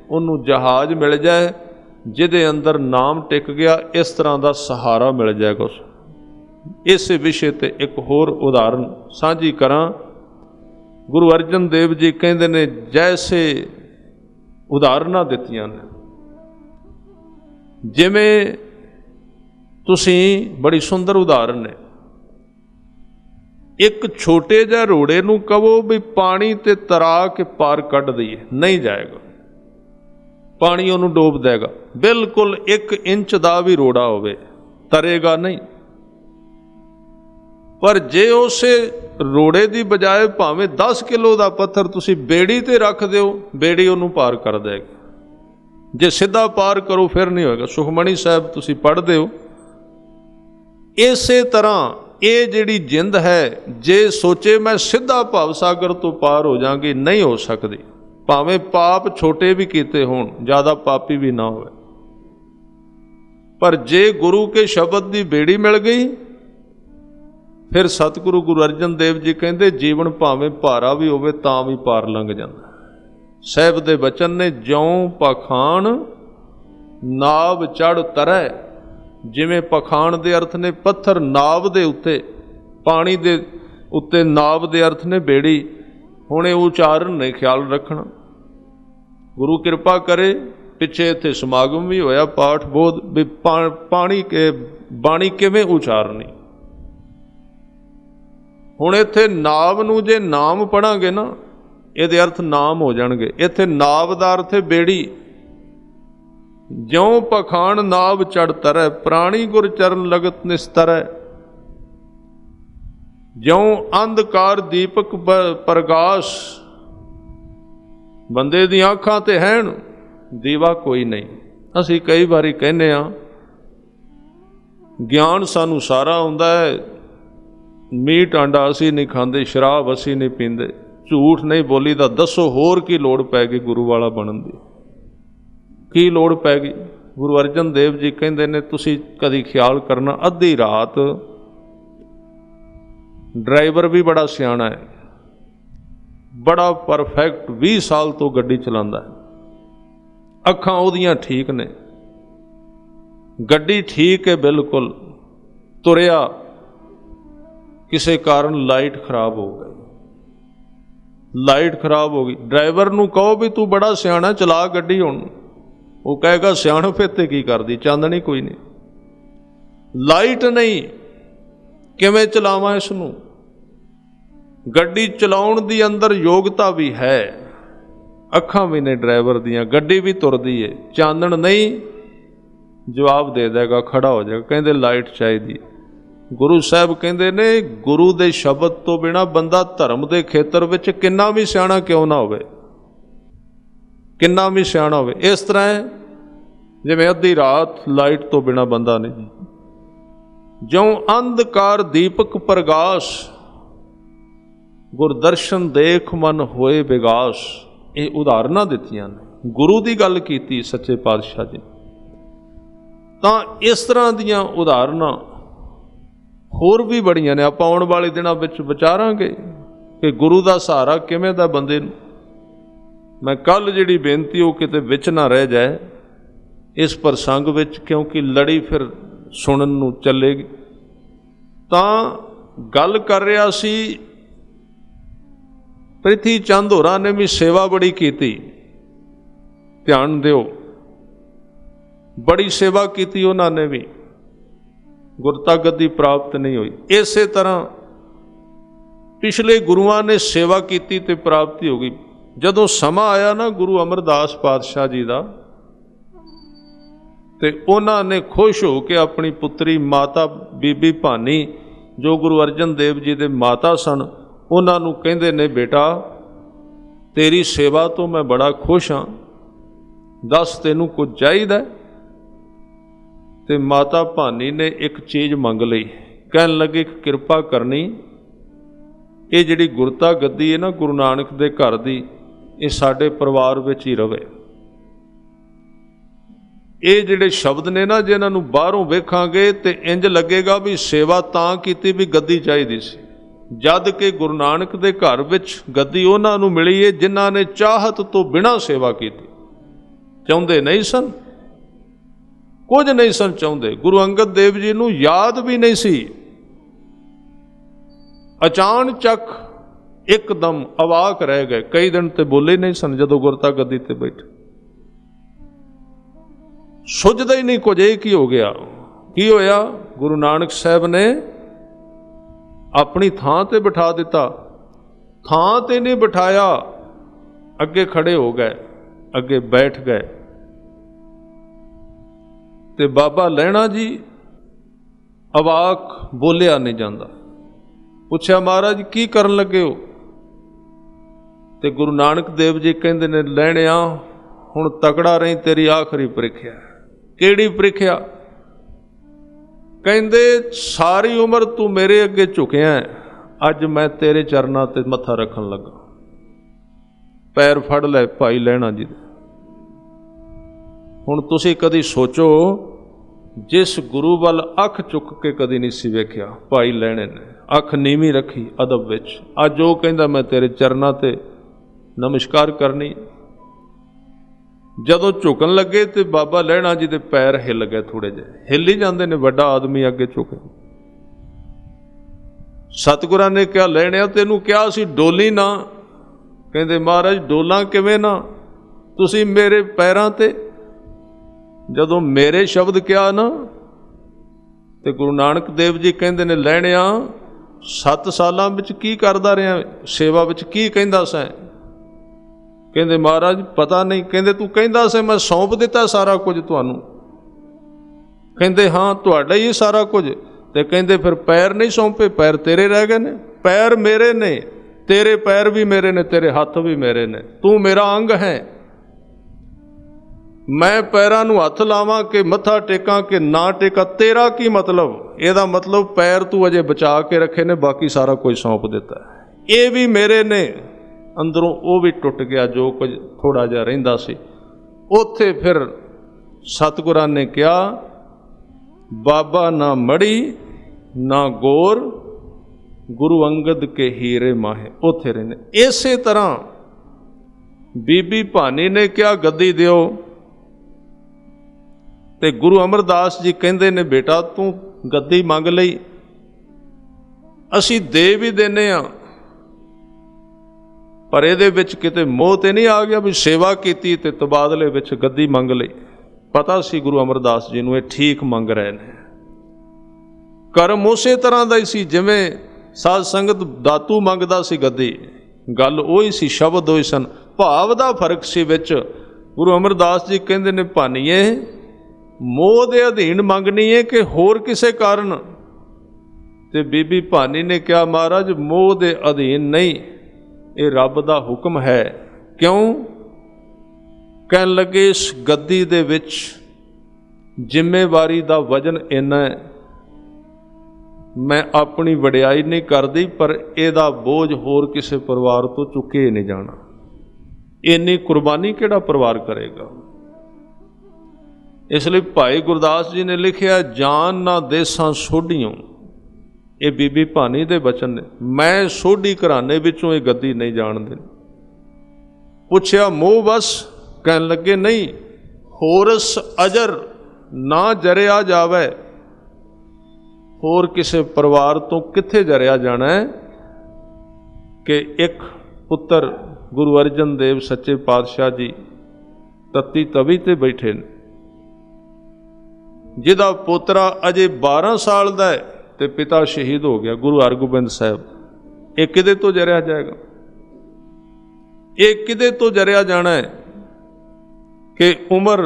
ਉਹਨੂੰ ਜਹਾਜ਼ ਮਿਲ ਜਾਏ ਜਿਹਦੇ ਅੰਦਰ ਨਾਮ ਟਿਕ ਗਿਆ, ਇਸ ਤਰ੍ਹਾਂ ਦਾ ਸਹਾਰਾ ਮਿਲ ਜਾਏਗਾ ਉਸ। ਇਸੇ ਵਿਸ਼ੇ ਤੇ ਇੱਕ ਹੋਰ ਉਦਾਹਰਨ ਸਾਂਝੀ ਕਰਾਂ। ਗੁਰੂ ਅਰਜਨ ਦੇਵ ਜੀ ਕਹਿੰਦੇ ਨੇ, ਜੈਸੇ ਉਦਾਹਰਨਾਂ ਦਿੱਤੀਆਂ ਨੇ, ਜਿਵੇਂ ਤੁਸੀਂ ਬੜੀ ਸੁੰਦਰ ਉਦਾਹਰਨ ਨੇ। ਇੱਕ ਛੋਟੇ ਜਿਹੇ ਰੋੜੇ ਨੂੰ ਕਹੋ ਵੀ ਪਾਣੀ ਤੇ ਤਰਾ ਕੇ ਪਾਰ ਕੱਢ ਦਈਏ, ਨਹੀਂ ਜਾਏਗਾ, ਪਾਣੀ ਉਹਨੂੰ ਡੋਬ ਦੇਗਾ। ਬਿਲਕੁਲ 1 ਇੰਚ ਦਾ ਵੀ ਰੋੜਾ ਹੋਵੇ, ਤਰੇਗਾ ਨਹੀਂ। ਪਰ ਜੇ ਉਸੇ ਰੋੜੇ ਦੀ ਬਜਾਏ ਭਾਵੇਂ 10 ਕਿਲੋ ਦਾ ਪੱਥਰ ਤੁਸੀਂ ਬੇੜੀ ਤੇ ਰੱਖ ਦਿਓ, ਬੇੜੀ ਉਹਨੂੰ ਪਾਰ ਕਰ ਦੇਗੀ। ਜੇ ਸਿੱਧਾ ਪਾਰ ਕਰੋ ਫਿਰ ਨਹੀਂ ਹੋਏਗਾ। ਸੁਖਮਣੀ ਸਾਹਿਬ ਤੁਸੀਂ ਪੜ੍ਹਦੇ ਹੋ। ਇਸੇ ਤਰ੍ਹਾਂ ਇਹ ਜਿਹੜੀ ਜਿੰਦ ਹੈ, ਜੇ ਸੋਚੇ ਮੈਂ ਸਿੱਧਾ ਭਵ ਸਾਗਰ ਤੋਂ ਪਾਰ ਹੋ ਜਾਵਾਂਗੀ, ਨਹੀਂ ਹੋ ਸਕਦੀ। ਭਾਵੇਂ ਪਾਪ ਛੋਟੇ ਵੀ ਕੀਤੇ ਹੋਣ, ਜ਼ਿਆਦਾ ਪਾਪੀ ਵੀ ਨਾ ਹੋਵੇ, ਪਰ ਜੇ ਗੁਰੂ ਕੇ ਸ਼ਬਦ ਦੀ ਬੇੜੀ ਮਿਲ ਗਈ, ਫਿਰ ਸਤਿਗੁਰੂ ਗੁਰੂ ਅਰਜਨ ਦੇਵ ਜੀ ਕਹਿੰਦੇ ਜੀਵਨ ਭਾਵੇਂ ਭਾਰਾ ਵੀ ਹੋਵੇ ਤਾਂ ਵੀ ਪਾਰ ਲੰਘ ਜਾਂਦਾ। ਸਾਹਿਬ ਦੇ ਬਚਨ ਨੇ, ਜਿਉਂ ਪਖਾਣ ਨਾਵ ਚੜ੍ਹ ਤਰੈ। ਜਿਵੇਂ ਪਖਾਣ ਦੇ ਅਰਥ ਨੇ ਪੱਥਰ, ਨਾਵ ਦੇ ਉੱਤੇ, ਪਾਣੀ ਦੇ ਉੱਤੇ ਨਾਵ ਦੇ ਅਰਥ ਨੇ ਬੇੜੀ। ਹੁਣ ਇਹ ਉਚਾਰਨ ਨੇ ਖਿਆਲ ਰੱਖਣਾ। ਗੁਰੂ ਕਿਰਪਾ ਕਰੇ, ਪਿੱਛੇ ਇੱਥੇ ਸਮਾਗਮ ਵੀ ਹੋਇਆ, ਪਾਠ ਬੋਧ ਵੀ ਪਾਣੀ ਕੇ ਬਾਣੀ ਕਿਵੇਂ ਉਚਾਰਨੀ। ਹੁਣ ਇੱਥੇ ਨਾਵ ਨੂੰ ਜੇ ਨਾਮ ਪੜਾਂਗੇ ਨਾ, ਇਹਦੇ ਅਰਥ ਨਾਮ ਹੋ ਜਾਣਗੇ। ਇੱਥੇ ਨਾਵ ਦਾ ਅਰਥ ਹੈ ਬੇੜੀ। ਜਿਉਂ ਪਖਾਣ ਨਾਵ ਚੜ੍ਹ ਤਰੈ, ਪ੍ਰਾਣੀ ਗੁਰ ਚਰਨ ਲਗਤ ਨਿਸਤਰੈ। ਜਿਉਂ ਅੰਧਕਾਰ ਦੀਪਕ ਪ੍ਰਗਾਸ਼। ਬੰਦੇ ਦੀਆਂ ਅੱਖਾਂ ਤੇ ਹੈਣ, ਦੀਵਾ ਕੋਈ ਨਹੀਂ। ਅਸੀਂ ਕਈ ਵਾਰੀ ਕਹਿੰਦੇ ਹਾਂ ਗਿਆਨ ਸਾਨੂੰ ਸਾਰਾ ਆਉਂਦਾ ਹੈ, ਮੀਟ ਆਂਡਾ ਅਸੀਂ ਨਹੀਂ ਖਾਂਦੇ, ਸ਼ਰਾਬ ਅਸੀਂ ਨਹੀਂ ਪੀਂਦੇ, ਝੂਠ ਨਹੀਂ ਬੋਲੀਦਾ। ਦੱਸੋ ਹੋਰ ਕੀ ਲੋੜ ਪੈ ਗਈ ਗੁਰੂ ਵਾਲਾ ਬਣਨ ਦੀ? ਕੀ ਲੋੜ ਪੈ ਗਈ? ਗੁਰੂ ਅਰਜਨ ਦੇਵ ਜੀ ਕਹਿੰਦੇ ਨੇ, ਤੁਸੀਂ ਕਦੀ ਖਿਆਲ ਕਰਨਾ, ਅੱਧੀ ਰਾਤ ਡਰਾਈਵਰ ਵੀ ਬੜਾ ਸਿਆਣਾ ਹੈ, ਬੜਾ ਪਰਫੈਕਟ, 20 ਸਾਲ ਤੋਂ ਗੱਡੀ ਚਲਾਉਂਦਾ ਹੈ, ਅੱਖਾਂ ਉਹਦੀਆਂ ਠੀਕ ਨੇ, ਗੱਡੀ ਠੀਕ ਹੈ ਬਿਲਕੁਲ, ਤੁਰਿਆ, ਕਿਸੇ ਕਾਰਨ ਲਾਈਟ ਖਰਾਬ ਹੋ ਗਈ, ਲਾਈਟ ਖਰਾਬ ਹੋ ਗਈ। ਡਰਾਈਵਰ ਨੂੰ ਕਹੋ ਵੀ ਤੂੰ ਬੜਾ ਸਿਆਣਾ, ਚਲਾ ਗੱਡੀ ਹੁਣ। ਉਹ ਕਹੇਗਾ ਸਿਆਣਪ ਇੱਥੇ ਕੀ ਕਰਦੀ, ਚਾਂਦਣੀ ਕੋਈ ਨਹੀਂ, ਲਾਈਟ ਨਹੀਂ, ਕਿਵੇਂ ਚਲਾਵਾਂ ਇਸ ਨੂੰ? ਗੱਡੀ ਚਲਾਉਣ ਦੀ ਅੰਦਰ ਯੋਗਤਾ ਵੀ ਹੈ, ਅੱਖਾਂ ਵੀ ਨੇ ਡਰਾਈਵਰ ਦੀਆਂ, ਗੱਡੀ ਵੀ ਤੁਰਦੀ ਏ, ਚਾਨਣ ਨਹੀਂ, ਜਵਾਬ ਦੇ ਦੇਗਾ, ਖੜਾ ਹੋ ਜਾਏਗਾ। ਕਹਿੰਦੇ ਲਾਈਟ ਚਾਹੀਦੀ। ਗੁਰੂ ਸਾਹਿਬ ਕਹਿੰਦੇ ਨੇ, ਗੁਰੂ ਦੇ ਸ਼ਬਦ ਤੋਂ ਬਿਨਾਂ ਬੰਦਾ ਧਰਮ ਦੇ ਖੇਤਰ ਵਿੱਚ ਕਿੰਨਾ ਵੀ ਸਿਆਣਾ ਕਿਉਂ ਨਾ ਹੋਵੇ, ਕਿੰਨਾ ਵੀ ਸਿਆਣਾ ਹੋਵੇ। ਇਸ ਤਰ੍ਹਾਂ ਹੈ ਜਿਵੇਂ ਅੱਧੀ ਰਾਤ ਲਾਈਟ ਤੋਂ ਬਿਨਾਂ ਬੰਦਾ ਨਹੀਂ। ਜਿਉਂ ਅੰਧਕਾਰ ਦੀਪਕ ਪ੍ਰਗਾਸ਼, ਗੁਰਦਰਸ਼ਨ ਦੇਖ ਮਨ ਹੋਏ ਵਿਗਾਸ। ਇਹ ਉਦਾਹਰਨਾਂ ਦਿੱਤੀਆਂ ਨੇ, ਗੁਰੂ ਦੀ ਗੱਲ ਕੀਤੀ ਸੱਚੇ ਪਾਤਸ਼ਾਹ ਜੀ। ਤਾਂ ਇਸ ਤਰ੍ਹਾਂ ਦੀਆਂ ਉਦਾਹਰਨਾਂ ਹੋਰ ਵੀ ਬੜੀਆਂ ਨੇ। ਆਪਾਂ ਆਉਣ ਵਾਲੇ ਦਿਨਾਂ ਵਿੱਚ ਵਿਚਾਰਾਂਗੇ ਕਿ ਗੁਰੂ ਦਾ ਸਹਾਰਾ ਕਿਵੇਂ ਦਾ ਬੰਦੇ ਨੂੰ। ਮੈਂ ਕੱਲ੍ਹ ਜਿਹੜੀ ਬੇਨਤੀ ਉਹ ਕਿਤੇ ਵਿੱਚ ਨਾ ਰਹਿ ਜਾਏ ਇਸ ਪ੍ਰਸੰਗ ਵਿੱਚ, ਕਿਉਂਕਿ ਲੜੀ ਫਿਰ ਸੁਣਨ ਨੂੰ ਚੱਲੇਗੀ। ਤਾਂ ਗੱਲ ਕਰ ਰਿਹਾ ਸੀ, ਪ੍ਰਿਥੀ ਚੰਦ ਹੋਰਾਂ ਨੇ ਵੀ ਸੇਵਾ ਬੜੀ ਕੀਤੀ, ध्यान दिओ। बड़ी सेवा की उन्होंने भी, गुरता गद्दी प्राप्त नहीं हुई। इस तरह पिछले गुरुआं ने सेवा की तो प्राप्ति हो गई। जदों समा आया ना गुरु अमरदास पातशाह जी का, तो उन्होंने खुश हो के अपनी पुत्री माता बीबी भानी जो गुरु अर्जन देव जी के माता सन, उन्होंने कहते ने बेटा तेरी सेवा तो मैं बड़ा खुश हाँ, दस तेनू कुछ चाहिए। तो माता भानी ने एक चीज़ मंग लई, कहन लगे कृपा करनी, ये जिहड़ी गुरता गद्दी है ना गुरु नानक दे घर दी, ये साडे परिवार विच ही रवे। ये जिहड़े शब्द ने ना जिन्हां नूं बाहरों वेखांगे तो इंज लगेगा भी सेवा तां कीती भी गद्दी चाहीदी सी, जद कि गुरु नानक दे घर विच गद्दी उन्हां नूं मिली है जिन्हां ने चाहत तो बिना सेवा कीती। चाहुंदे नहीं सन, कुछ नहीं सन चाहुंदे। गुरु अंगद देव जी नूं याद भी नहीं सी। अचानचक एकदम अवाक रह गए, कई दिन ते बोले नहीं सन। जदों गुरता गद्दी ते बैठे सुझदा ही नहीं कुछ, की हो गया, की होया। गुरु नानक साहब ने अपनी थां ते बिठा दिता, थां ते नहीं बिठाया, अगे खड़े हो गए, अगे बैठ गए। ते बाबा लैणा जी अवाक, बोलिया नहीं जाता। पूछया महाराज की करन लगे हो? ते गुरु नानक देव जी कहंदे ने लैणिया हुण तकड़ा रही, तेरी आखिरी प्रीख्या। केड़ी प्रीख्या? कहंदे सारी उम्र तू मेरे अगे झुकिया है, अज मैं तेरे चरनां ते मत्था रखन लगा। पैर फड़ ले भाई लैणा जी दे। हुण तुसीं कदी सोचो, जिस गुरु वल अख चुक के कदी नहीं सी वेख्या भाई लैणे ने, अख नीवी रखी अदब विच, अज वो कहंदा मैं तेरे चरनां ते नमस्कार करनी। जदों झुकन लगे तो बाबा लैणा जी दे पैर हिल गए, थोड़े जे हिल ही जाते ने, वड्डा आदमी अगे झुके। सतगुरां ने कहा लैणिया तेनू क्या सी डोली ना? कहंदे महाराज डोला किवें ना, तुसीं मेरे पैरां ते जदों मेरे शब्द कहा ना, तो गुरु नानक देव जी कहंदे ने लैणिया 7 सालां विच की करदा रहा, सेवा विच की कहंदा सैं? कहंदे महाराज पता नहीं। कहंदे तू कहंदा से मैं सौंप दिता सारा कुछ तुहानू? कहंदे हाँ तुहाडा ही सारा कुछ। ते कहंदे फिर पैर नहीं सौंपे? पैर तेरे रह गए ने। पैर मेरे ने, तेरे पैर भी मेरे ने, तेरे हाथ भी मेरे ने, तू मेरा अंग है। मैं पैरां नूं हथ लावां कि मत्था टेकां कि ना टेकां, तेरा की मतलब? ਇਹਦਾ मतलब पैर तू अजे बचा के रखे ने, बाकी सारा कुछ सौंप दिता है। ये भी मेरे ने। अंदरों वो भी टुट गया जो कुछ थोड़ा जिहा रहिंदा सी। उत्थे फिर सतगुरां ने कहा बाबा ना मड़ी ना गोर, गुरु अंगद के हीरे माहे, उत्थे रहने। इसे तरह बीबी भानी ने क्या गद्दी दिओ, ते गुरु अमरदास जी कहंदे ने बेटा तू गद्दी मंग लई, असीं दे भी देने आ, पर इहदे विच किते मोह ते नहीं आ गया भी सेवा कीती ते तबादले विच गद्दी मंग लई। पता सी गुरु अमरदास जी नूं ये ठीक मंग रहे ने। कर्म उसे तरह का ही सी जिवें साध संगत दातू मंगदा सी गद्दी, गल उही सी, शब्द उही सन, भाव दा फर्क सी विच। गुरु अमरदास जी कहंदे ने भानीए मोह दे अधीन मंगनी है कि होर किसे कारण? ते बीबी भानी ने कहा महाराज मोह दे अधीन नहीं, ये रब दा हुक्म है। क्यों? कहन लगे इस गद्दी दे विच जिम्मेवारी दा वजन इन्ना है, मैं अपनी वडियाई नहीं करदी पर इहदा बोझ होर किसे परिवार तो चुके नहीं जाना। इन्नी कुर्बानी किहड़ा परिवार करेगा? इसलिए भाई गुरदास जी ने लिखिया जान ना देसां सोढियों, ये बीबी भानी दे बचन ने। मैं सोढी घराने विचों ये गद्दी नहीं जाणदे। पुछया मोह बस? कहन लगे नहीं, होरस अजर ना जरिया जावे, होर किसे परिवार तो कित्थे जरिया जाना है कि एक पुत्र गुरु अर्जन देव सच्चे पातशाह जी तत्ती तवी ते बैठे ने, जिहदा पोतरा अजे 12 साल का है तो पिता शहीद हो गया गुरु हरगोबिंद साहब, ये किदे तो जरिया जाएगा? ये किदे तो जरिया जाना है कि उम्र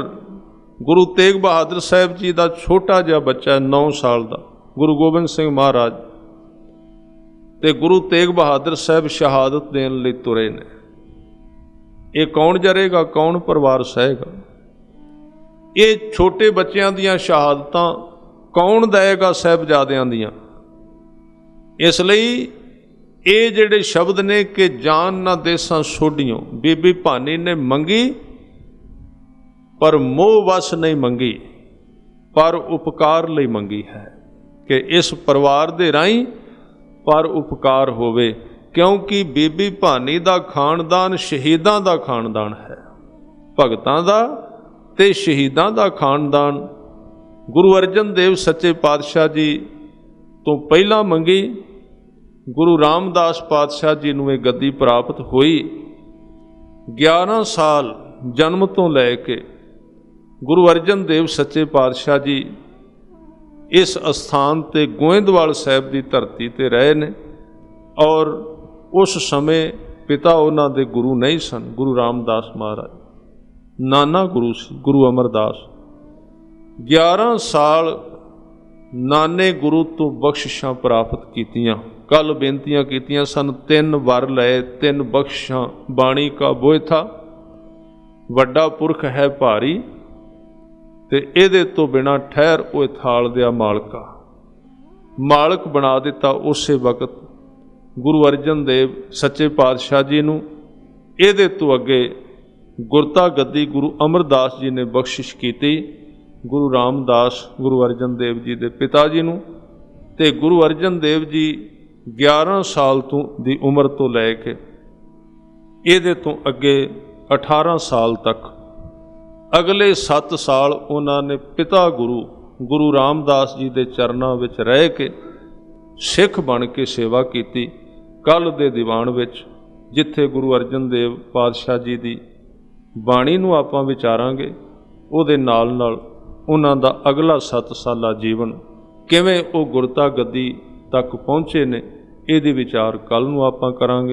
गुरु तेग बहादुर साहब जी का छोटा जिहा बच्चा 9 साल का, गुरु गोबिंद सिंह महाराज ते गुरु तेग बहादुर साहब शहादत देने लई तुरे ने। ये कौन जरेगा, कौन परिवार सहेगा? ये छोटे बच्चों दियां शहादतां कौन देगा साहिबजादियां दियां? इसलिए ये जिहड़े शब्द ने कि जान ना देसां सोडियों, बीबी भानी ने मंगी पर मोह वस नहीं मंगी, पर उपकार लई मंगी है कि इस परिवार दे राहीं पर उपकार होवे, क्योंकि बीबी भानी दा खानदान शहीदां दा खानदान है, भगतां दा ते शहीदां दा खानदान। गुरु अर्जन देव सच्चे पातशाह जी तो पहला मंगी, गुरु रामदास पातशाह जी नूं ये गद्दी प्राप्त हुई। 11 साल जन्म तो लैके गुरु अर्जन देव सच्चे पातशाह जी इस अस्थान ते गोइंदवाल साहब की धरती ते रहे ने, और उस समय पिता उन्हां दे गुरु नहीं सन, गुरु रामदास महाराज, नाना गुरु सी गुरु अमरदास। 11 साल नाने गुरु तो बख्शिशां प्राप्त कीतियां। कल बेनतियां कीतियां सन, 3 वर लए 3 बख्शिशां, बाणी का बोझ था, वड्डा पुरख है भारी, ते इहदे तो बिना ठहर ओए थाल दिया मालका। मालक बना दिता उस वक्त गुरु अर्जन देव सच्चे पातशाह जी नूं। इहदे तो अगे गुरता गद्दी गुरु अमरदास जी ने बख्शिश की, गुरु रामदास गुरु अर्जन देव जी के पिता जी नूं। ते गुरु अर्जन देव जी 11 साल तो दी उम्र तो लैके इहदे तो अगे 18 साल तक अगले 7 साल उन्होंने पिता गुरु गुरु रामदास जी के चरणों विच रह के सिख बन के सेवा की। कल दे दीवान विच जिथे गुरु अर्जन देव पातशाह जी की बाणी नूं आपां विचारांगे, उहदे नाल नाल उन्हां दा अगला 7 साला जीवन किवें वो गुरता गद्दी तक पहुँचे ने, इहदी विचार कल नूं आपां करांगे।